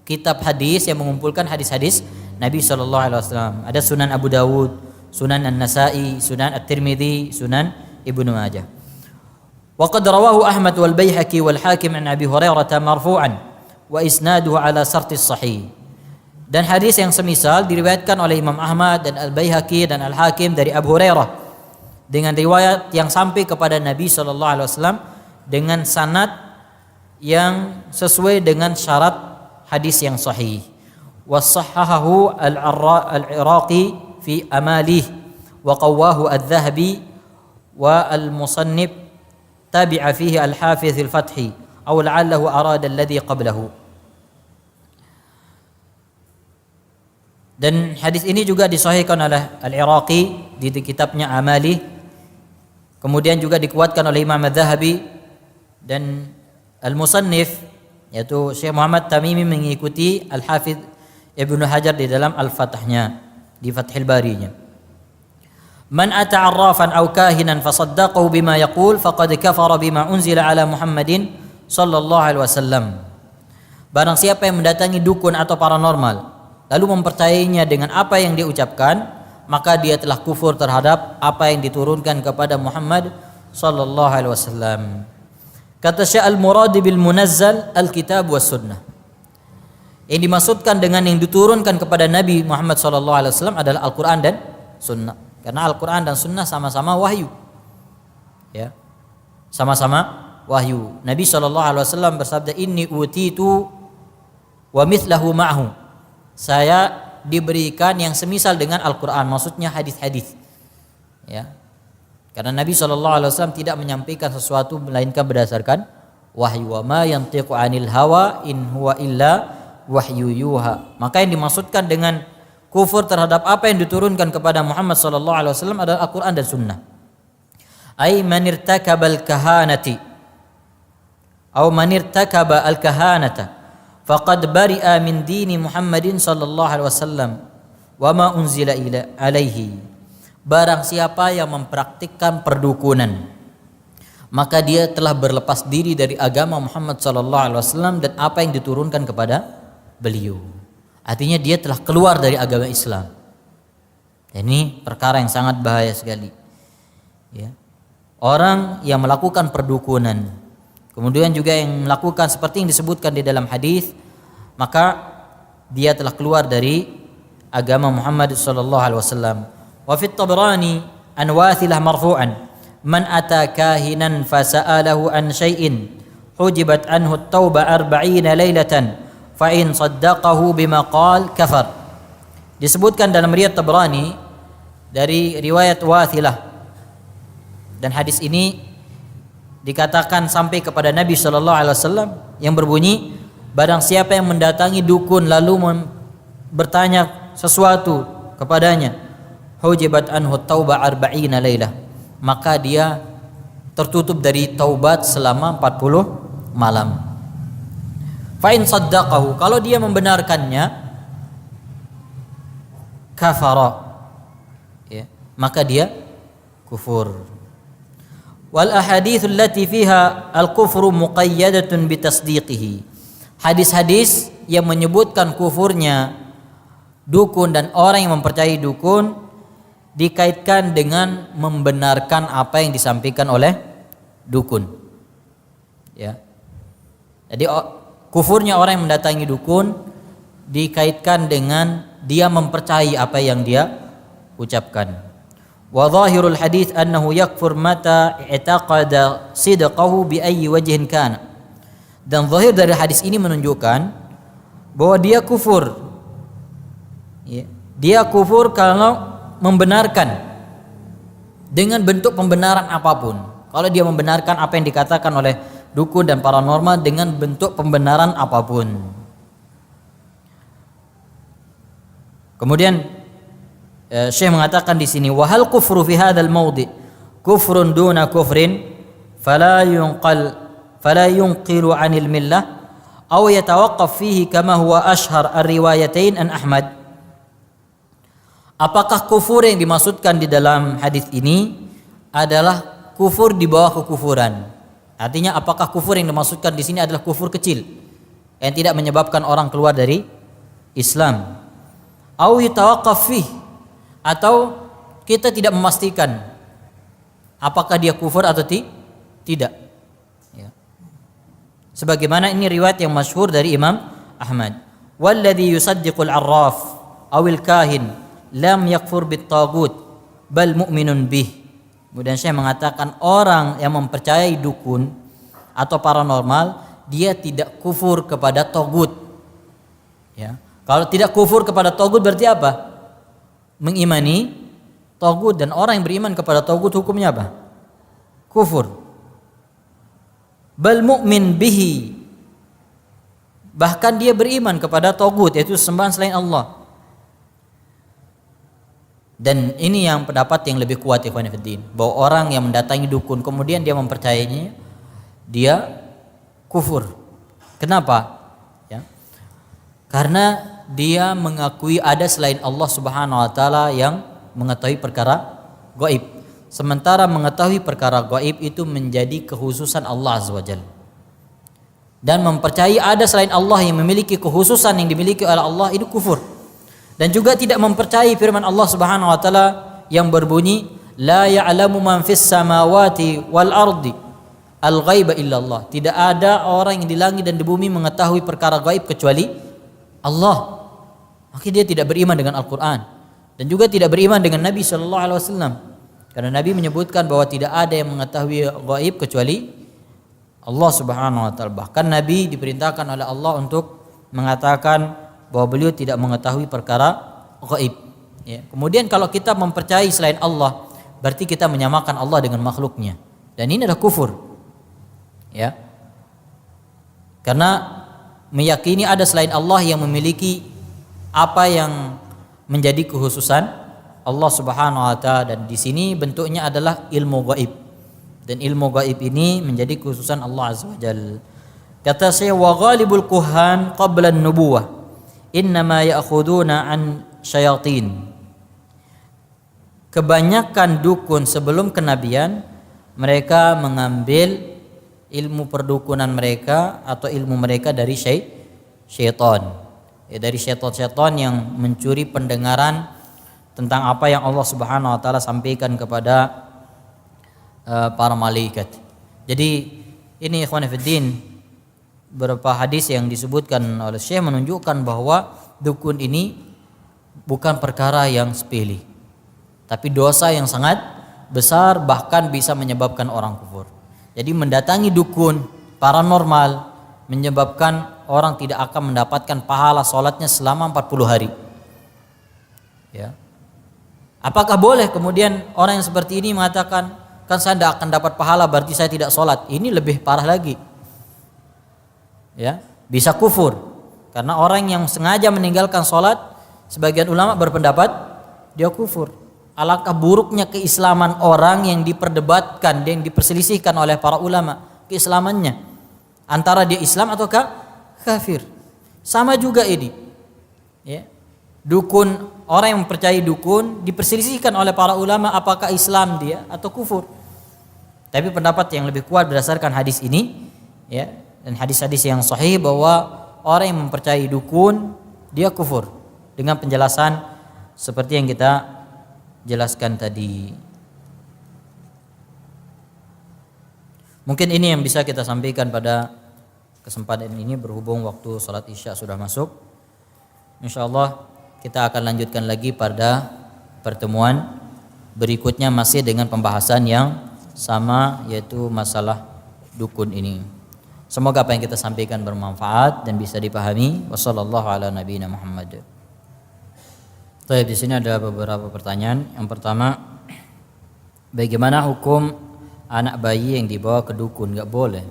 Speaker 1: kitab hadis yang mengumpulkan hadis-hadis Nabi sallallahu alaihi wasallam. Ada Sunan Abu Dawud, Sunan An-Nasa'i, Sunan At-Tirmidzi, Sunan Ibnu Majah. Wa qad rawahu Ahmad wal Baihaqi wal Hakim an Abi Hurairah marfu'an wa isnaduhu ala sartis sahih. Dan hadis yang semisal diriwayatkan oleh Imam Ahmad dan Al-Baihaqi dan Al-Hakim dari Abu Hurairah dengan riwayat yang sampai kepada Nabi sallallahu alaihi wasallam dengan sanad yang sesuai dengan syarat hadis yang sahih. Wasahhahahu al-Iraqi fi amalih wa qawwahu adz-Dzahabi wa al-musannif tabi'a fihi al-Hafiz al-Fathi aw la'allahu arada alladhi qablahu. Dan hadis ini juga disahihkan oleh Al-Iraqi di kitabnya Amalih. Kemudian juga dikuatkan oleh Imam Adz-Dzahabi, dan Al-Musannif yaitu Syekh Muhammad Tamimi mengikuti Al-Hafidz Ibnu Hajar di dalam Al-Fathnya, di Fathul Barinya. Man ata 'arrafan aw kahinan fasaddaqahu bima yaqul faqad kafara bima unzila ala Muhammadin sallallahu alaihi wasallam. Barang siapa yang mendatangi dukun atau paranormal lalu mempercayainya dengan apa yang dia ucapkan, maka dia telah kufur terhadap apa yang diturunkan kepada Muhammad sallallahu alaihi wasallam. Kata Syekh al-murad bil munazzal al-kitab was sunnah. Yang dimaksudkan dengan yang diturunkan kepada Nabi Muhammad sallallahu alaihi wasallam adalah Al-Qur'an dan sunnah. Karena Al-Qur'an dan sunnah sama-sama wahyu. Ya. Sama-sama wahyu. Nabi sallallahu alaihi wasallam bersabda, "Inni utitu wa mithlahu ma'hu." Saya diberikan yang semisal dengan Al-Quran, maksudnya hadis-hadis. Ya, karena Nabi SAW tidak menyampaikan sesuatu melainkan berdasarkan wahyu, wa ma yantiqu 'anil hawa in huwa illa wahyu yuha. Maka yang dimaksudkan dengan kufur terhadap apa yang diturunkan kepada Muhammad sallallahu alaihi wasallam adalah Al-Qur'an dan Sunnah. Ai man irtakabal kahanati atau man irtakaba al-kahanata faqad bari'a min dini Muhammadin sallallahu alaihi wasallam wa ma unzila alaihi. Barang siapa yang mempraktikkan perdukunan, maka dia telah berlepas diri dari agama Muhammad sallallahu alaihi wasallam dan apa yang diturunkan kepada beliau. Artinya dia telah keluar dari agama Islam. Ini perkara yang sangat bahaya sekali. Ya. Orang yang melakukan perdukunan, kemudian juga yang melakukan seperti yang disebutkan di dalam hadis, maka dia telah keluar dari agama Muhammad sallallahu alaihi wasallam. Wa fi Tabrani an Wathilah marfu'an, man ata kahinan fasa'alahu an syai'in hujibat anhu at-taubah 40 lailatan fa in saddaqahu bima qala kafar. Disebutkan dalam riwayat Tabrani dari riwayat Wathilah, dan hadis ini dikatakan sampai kepada Nabi sallallahu alaihi wasallam yang berbunyi, barang siapa yang mendatangi dukun lalu bertanya sesuatu kepadanya, hujibat anhu taubah 40 lailah, maka dia tertutup dari taubat selama 40 malam. Fa in saddaqahu, kalau dia membenarkannya, kafara, ya, maka dia kufur. Wal ahaditsul lati fiha al-kufru muqayyadatun bitasdiqihi. Hadis-hadis yang menyebutkan kufurnya dukun dan orang yang mempercayai dukun dikaitkan dengan membenarkan apa yang disampaikan oleh dukun. Ya. Jadi kufurnya orang yang mendatangi dukun dikaitkan dengan dia mempercayai apa yang dia ucapkan. Wa zahirul hadits annahu yakfur mata i'taqada sidqahu bi ayyi wajhin kana. Dan zahir dari hadis ini menunjukkan bahwa dia kufur. Ya. Dia kufur kalau membenarkan dengan bentuk pembenaran apapun. Kalau dia membenarkan apa yang dikatakan oleh dukun dan paranormal dengan bentuk pembenaran apapun. Kemudian Syekh mengatakan di sini, wa hal kufru fi hadzal mawdi' kufrun duna kufrin fala yunqilu 'anil millah aw yatawaqqaf fihi kama huwa ashhar ar-riwayatain an Ahmad. Apakah kufur yang dimaksudkan di dalam hadis ini adalah kufur di bawah kekufuran? Artinya apakah kufur yang dimaksudkan di sini adalah kufur kecil yang tidak menyebabkan orang keluar dari Islam? Au yatawaqqaf fihi, atau kita tidak memastikan apakah dia kufur atau tidak. Ya. Sebagaimana ini riwayat yang masyhur dari Imam Ahmad. Walladhi yusaddiqul arraf awil kahin lam yakfur bit tagut bal mu'minun bih. Kemudian saya mengatakan orang yang mempercayai dukun atau paranormal, dia tidak kufur kepada tagut. Ya. Kalau tidak kufur kepada tagut berarti apa? Mengimani tagut, dan orang yang beriman kepada tagut hukumnya apa? Kufur. Bal mu'min bihi, bahkan dia beriman kepada tagut, yaitu sembahan selain Allah. Dan ini yang pendapat yang lebih kuat, ikhwan fillah, bahwa orang yang mendatangi dukun kemudian dia mempercayainya, dia kufur. Kenapa? Ya. Karena dia mengakui ada selain Allah Subhanahu wa taala yang mengetahui perkara gaib. Sementara mengetahui perkara gaib itu menjadi kekhususan Allah Azza wa Jalla. Dan mempercayai ada selain Allah yang memiliki kekhususan yang dimiliki oleh Allah, itu kufur. Dan juga tidak mempercayai firman Allah Subhanahu wa taala yang berbunyi, la ya'lamu man fis samawati wal ardi al-ghaiba illallah. Tidak ada orang yang di langit dan di bumi mengetahui perkara gaib kecuali Allah. Maka dia tidak beriman dengan Al-Quran dan juga tidak beriman dengan Nabi sallallahu alaihi wasallam. Karena Nabi menyebutkan bahwa tidak ada yang mengetahui gaib kecuali Allah Subhanahu wa taala. Bahkan Nabi diperintahkan oleh Allah untuk mengatakan bahwa beliau tidak mengetahui perkara gaib. Ya. Kemudian kalau kita mempercayai selain Allah, berarti kita menyamakan Allah dengan makhluknya. Dan ini adalah kufur. Ya. Karena meyakini ada selain Allah yang memiliki apa yang menjadi kekhususan Allah Subhanahu wa taala, dan di sini bentuknya adalah ilmu gaib. Dan ilmu gaib ini menjadi kekhususan Allah Azza wa Jalla. Kata saya, wa ghalibul kuhan qabla an-nubuwah innama ya'khuduna an syayatin. Kebanyakan dukun sebelum kenabian mereka mengambil ilmu perdukunan mereka atau ilmu mereka dari syaitan. Dari syaitan-syaitan yang mencuri pendengaran tentang apa yang Allah Subhanahu wa taala sampaikan kepada para malaikat. Jadi ini ikhwan fillah, beberapa hadis yang disebutkan oleh Syekh menunjukkan bahwa dukun ini bukan perkara yang sepele, tapi dosa yang sangat besar, bahkan bisa menyebabkan orang kufur. Jadi mendatangi dukun paranormal menyebabkan orang tidak akan mendapatkan pahala sholatnya selama 40 hari. Ya. Apakah boleh kemudian orang yang seperti ini mengatakan, kan saya tidak akan dapat pahala berarti saya tidak sholat? Ini lebih parah lagi. Ya, bisa kufur. Karena orang yang sengaja meninggalkan sholat, sebagian ulama berpendapat dia kufur. Alangkah buruknya keislaman orang yang diperdebatkan, yang diperselisihkan oleh para ulama keislamannya, antara dia Islam atau kafir. Sama juga ini, ya. Dukun, orang yang mempercayai dukun diperselisihkan oleh para ulama apakah Islam dia atau kufur. Tapi pendapat yang lebih kuat berdasarkan hadis ini, ya, dan hadis-hadis yang sahih, bahwa orang yang mempercayai dukun dia kufur, dengan penjelasan seperti yang kita jelaskan tadi. Mungkin ini yang bisa kita sampaikan pada kesempatan ini, berhubung waktu sholat isya sudah masuk. InsyaAllah kita akan lanjutkan lagi pada pertemuan berikutnya, masih dengan pembahasan yang sama, yaitu masalah dukun ini. Semoga apa yang kita sampaikan bermanfaat dan bisa dipahami. Wassallallahu ala nabiyina Muhammad. Baik, di sini ada beberapa pertanyaan. Yang pertama, bagaimana hukum anak bayi yang dibawa ke dukun? Enggak boleh.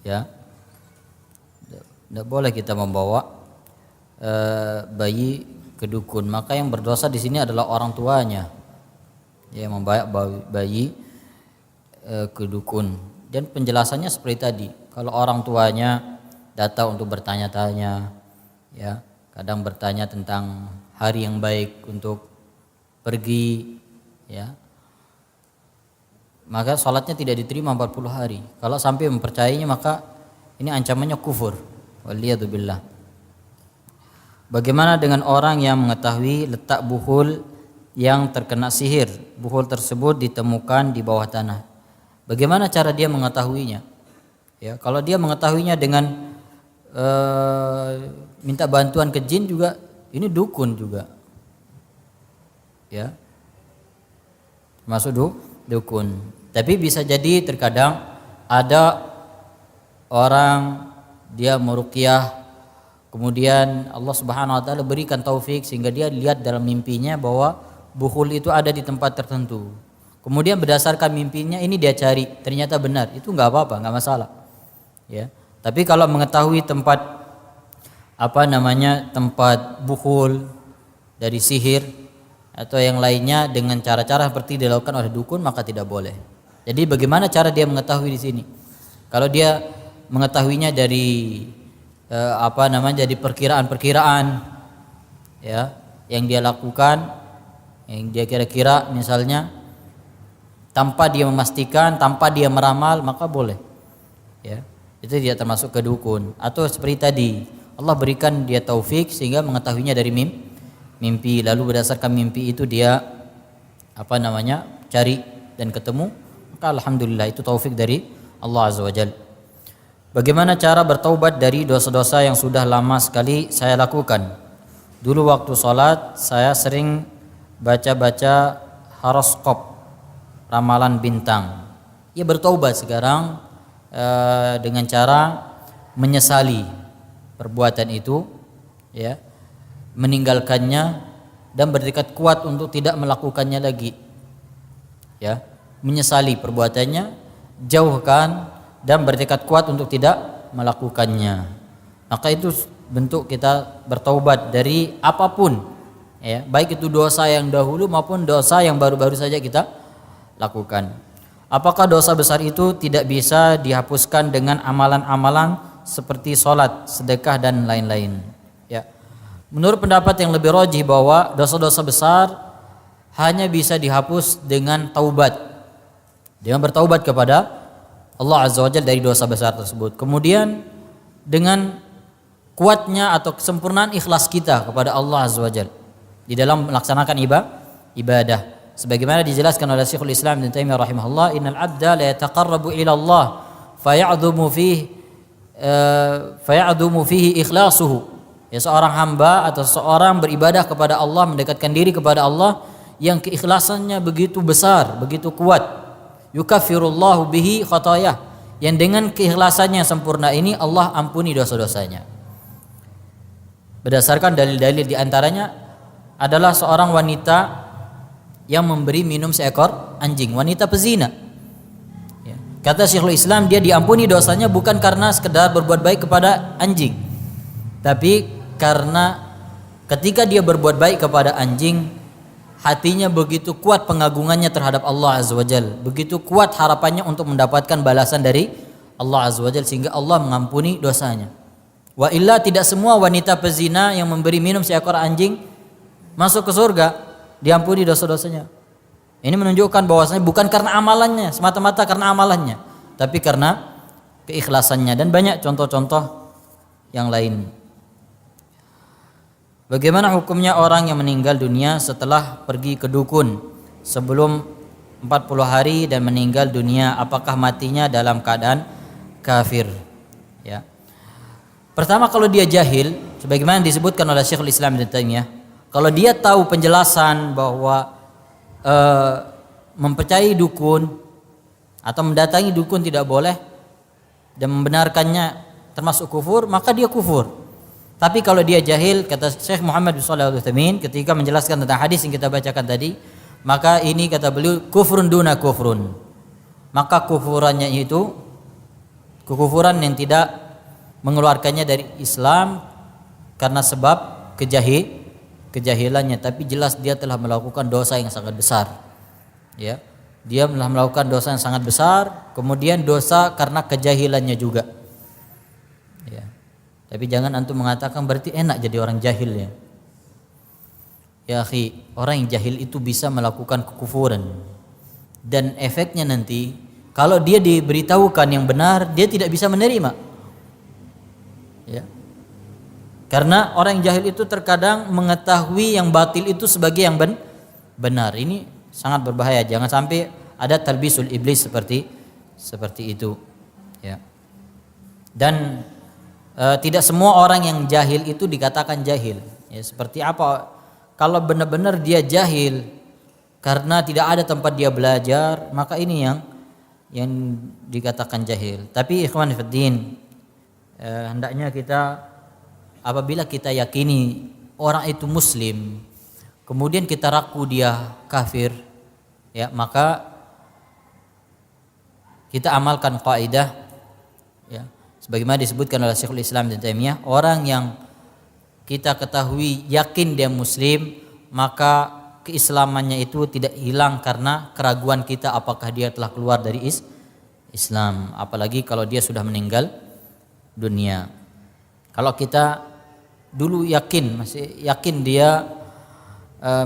Speaker 1: Ya. Enggak boleh kita membawa bayi ke dukun. Maka yang berdosa di sini adalah orang tuanya. Ya, membawa bayi ke dukun. Dan penjelasannya seperti tadi. Kalau orang tuanya datang untuk bertanya-tanya, ya, kadang bertanya tentang hari yang baik untuk pergi, ya, maka sholatnya tidak diterima 40 hari. Kalau sampai mempercayainya, maka ini ancamannya kufur. Waliyadzubillah. Bagaimana dengan orang yang mengetahui letak buhul yang terkena sihir? Buhul tersebut ditemukan di bawah tanah. Bagaimana cara dia mengetahuinya? Ya, kalau dia mengetahuinya dengan minta bantuan ke jin juga, ini dukun juga, ya, masuk dukun. Tapi bisa jadi terkadang ada orang dia meruqyah, kemudian Allah Subhanahu wa taala berikan taufik sehingga dia lihat dalam mimpinya bahwa buhul itu ada di tempat tertentu. Kemudian berdasarkan mimpinya ini dia cari, ternyata benar, itu nggak apa-apa, nggak masalah, ya. Tapi kalau mengetahui tempat tempat buhul dari sihir atau yang lainnya dengan cara-cara seperti dilakukan oleh dukun, maka tidak boleh. Jadi bagaimana cara dia mengetahui di sini? Kalau dia mengetahuinya dari dari perkiraan-perkiraan, ya, yang dia lakukan, yang dia kira-kira misalnya, tanpa dia memastikan, tanpa dia meramal, maka boleh, ya. Itu dia termasuk ke dukun. Atau seperti tadi, Allah berikan dia taufik sehingga mengetahuinya dari mimpi, lalu berdasarkan mimpi itu dia cari dan ketemu, maka alhamdulillah itu taufik dari Allah Azza wa Jalla. Bagaimana cara bertaubat dari dosa-dosa yang sudah lama sekali saya lakukan? Dulu waktu sholat saya sering baca-baca horoskop, ramalan bintang. Ya, bertaubat sekarang dengan cara menyesali perbuatan itu, ya, meninggalkannya dan bertekad kuat untuk tidak melakukannya lagi, ya, menyesali perbuatannya, jauhkan dan bertekad kuat untuk tidak melakukannya. Maka itu bentuk kita bertaubat dari apapun, ya, baik itu dosa yang dahulu maupun dosa yang baru-baru saja kita lakukan. Apakah dosa besar itu tidak bisa dihapuskan dengan amalan-amalan seperti sholat, sedekah dan lain-lain? Ya. Menurut pendapat yang lebih rajih bahwa dosa-dosa besar hanya bisa dihapus dengan taubat, dengan bertaubat kepada Allah Azza wa Jalla dari dosa besar tersebut. Kemudian dengan kuatnya atau kesempurnaan ikhlas kita kepada Allah Azza wa Jalla di dalam melaksanakan ibadah. Sebagaimana dijelaskan oleh Syekhul Islam Ibnu Taimiyah rahimahullah, innal 'abda la yataqarrabu ila Allah faya'dhumu fihi ikhlasuhu. Ya, seorang hamba atau seorang beribadah kepada Allah, mendekatkan diri kepada Allah yang keikhlasannya begitu besar, begitu kuat. Yukaffirullahu bihi khatayah, yang dengan keikhlasannya yang sempurna ini Allah ampuni dosa-dosanya. Berdasarkan dalil-dalil di antaranya adalah seorang wanita yang memberi minum seekor anjing, wanita pezina. Ya. Kata Syekhul Islam, dia diampuni dosanya bukan karena sekedar berbuat baik kepada anjing, tapi karena ketika dia berbuat baik kepada anjing, hatinya begitu kuat pengagungannya terhadap Allah Azza wa Jalla, begitu kuat harapannya untuk mendapatkan balasan dari Allah Azza wa Jalla, sehingga Allah mengampuni dosanya. Wa illa, tidak semua wanita pezina yang memberi minum seekor anjing masuk ke surga, diampuni dosa-dosanya. Ini menunjukkan bahwasanya bukan karena amalannya, semata-mata karena amalannya, tapi karena keikhlasannya, dan banyak contoh-contoh yang lain. Bagaimana hukumnya orang yang meninggal dunia setelah pergi ke dukun sebelum 40 hari dan meninggal dunia, apakah matinya dalam keadaan kafir? Ya. Pertama, kalau dia jahil, sebagaimana disebutkan oleh Syekhul Islam Ibnu Taimiyah, kalau dia tahu penjelasan bahwa mempercayai dukun atau mendatangi dukun tidak boleh dan membenarkannya termasuk kufur, maka dia kufur. Tapi kalau dia jahil, kata Syekh Muhammad bin Shalih Al-Utsaimin ketika menjelaskan tentang hadis yang kita bacakan tadi, maka ini kata beliau kufrun duna kufrun. Maka kufurannya itu kekufuran yang tidak mengeluarkannya dari Islam karena sebab kejahilannya, tapi jelas dia telah melakukan dosa yang sangat besar. Ya. Dia telah melakukan dosa yang sangat besar, kemudian dosa karena kejahilannya juga. Ya. Tapi jangan antum mengatakan berarti enak jadi orang jahil ya. Ya akhi, orang yang jahil itu bisa melakukan kekufuran. Dan efeknya nanti kalau dia diberitahukan yang benar, dia tidak bisa menerima. Ya. Karena orang yang jahil itu terkadang mengetahui yang batil itu sebagai yang benar. Ini sangat berbahaya. Jangan sampai ada talbisul iblis seperti itu. Ya. Dan tidak semua orang yang jahil itu dikatakan jahil. Ya, seperti apa? Kalau benar-benar dia jahil karena tidak ada tempat dia belajar, maka ini yang dikatakan jahil. Tapi ikhwan fiddin, hendaknya kita apabila kita yakini orang itu muslim, kemudian kita ragu dia kafir, ya, maka kita amalkan kaidah, ya, sebagaimana disebutkan oleh Syekhul Islam Ibnu Taimiyah, orang yang kita ketahui yakin dia muslim, maka keislamannya itu tidak hilang karena keraguan kita apakah dia telah keluar dari Islam, apalagi kalau dia sudah meninggal dunia. Kalau kita dulu masih yakin dia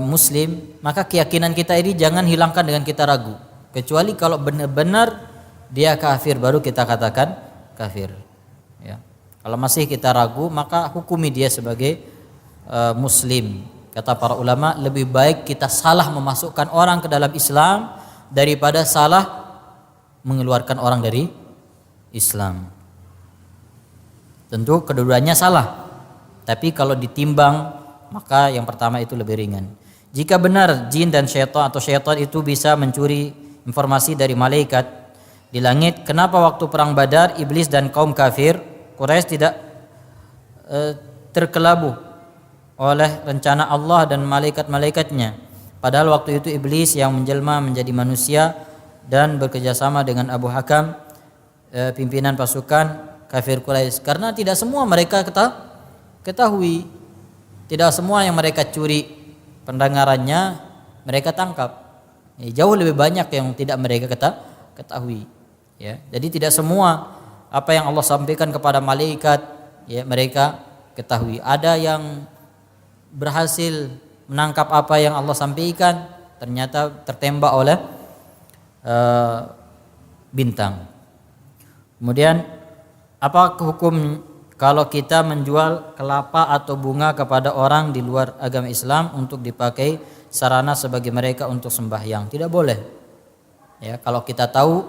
Speaker 1: muslim, maka keyakinan kita ini jangan hilangkan dengan kita ragu, kecuali kalau benar-benar dia kafir baru kita katakan kafir. Ya. Kalau masih kita ragu, maka hukumi dia sebagai muslim. Kata para ulama, lebih baik kita salah memasukkan orang ke dalam Islam daripada salah mengeluarkan orang dari Islam. Tentu kedua-duanya salah, tapi kalau ditimbang maka yang pertama itu lebih ringan. Jika benar jin dan syaitan atau syaitan itu bisa mencuri informasi dari malaikat di langit, kenapa waktu perang Badar iblis dan kaum kafir Quraisy tidak terkelabuh oleh rencana Allah dan malaikat-malaikatnya? Padahal waktu itu iblis yang menjelma menjadi manusia dan bekerjasama dengan Abu Hakam, pimpinan pasukan kafir Quraisy, karena tidak semua mereka ketahui, tidak semua yang mereka curi pendengarannya mereka tangkap. Jauh lebih banyak yang tidak mereka ketahui. Ya, jadi tidak semua apa yang Allah sampaikan kepada malaikat ya mereka ketahui. Ada yang berhasil menangkap apa yang Allah sampaikan, ternyata tertembak oleh bintang. Kemudian apa hukum kalau kita menjual kelapa atau bunga kepada orang di luar agama Islam untuk dipakai sarana sebagai mereka untuk sembahyang? Tidak boleh. Ya, kalau kita tahu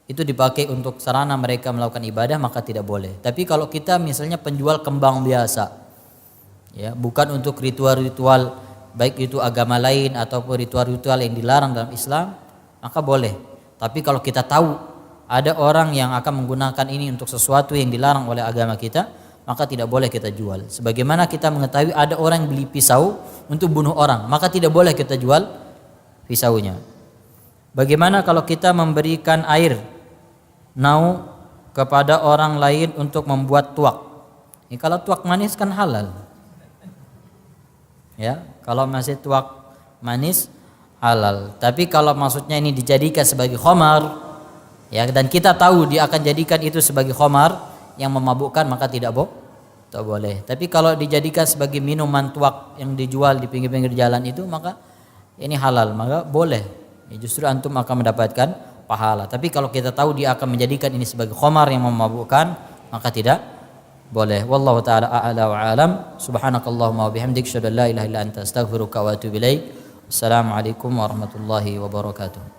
Speaker 1: itu dipakai untuk sarana mereka melakukan ibadah maka tidak boleh. Tapi kalau kita misalnya penjual kembang biasa, ya, bukan untuk ritual-ritual baik itu agama lain ataupun ritual-ritual yang dilarang dalam Islam, maka boleh. Tapi kalau kita tahu ada orang yang akan menggunakan ini untuk sesuatu yang dilarang oleh agama kita, maka tidak boleh kita jual. Sebagaimana kita mengetahui ada orang yang beli pisau untuk bunuh orang, maka tidak boleh kita jual pisaunya. Bagaimana kalau kita memberikan air nau kepada orang lain untuk membuat tuak? Ini kalau tuak manis kan halal. Ya, kalau masih tuak manis halal. Tapi kalau maksudnya ini dijadikan sebagai khamar, ya, dan kita tahu dia akan jadikan itu sebagai khamar yang memabukkan, maka tidak boleh. Tapi kalau dijadikan sebagai minuman tuak yang dijual di pinggir-pinggir jalan itu, maka ini halal, maka boleh. Ya, justru antum akan mendapatkan pahala. Tapi kalau kita tahu dia akan menjadikan ini sebagai khamar yang memabukkan, maka tidak boleh. Wallahu taala a'la wa alam. Subhanakallahumma wa bihamdik, asyhadu an la ilaha illa anta, astaghfiruka wa atubu ilaik. Assalamualaikum warahmatullahi wabarakatuh.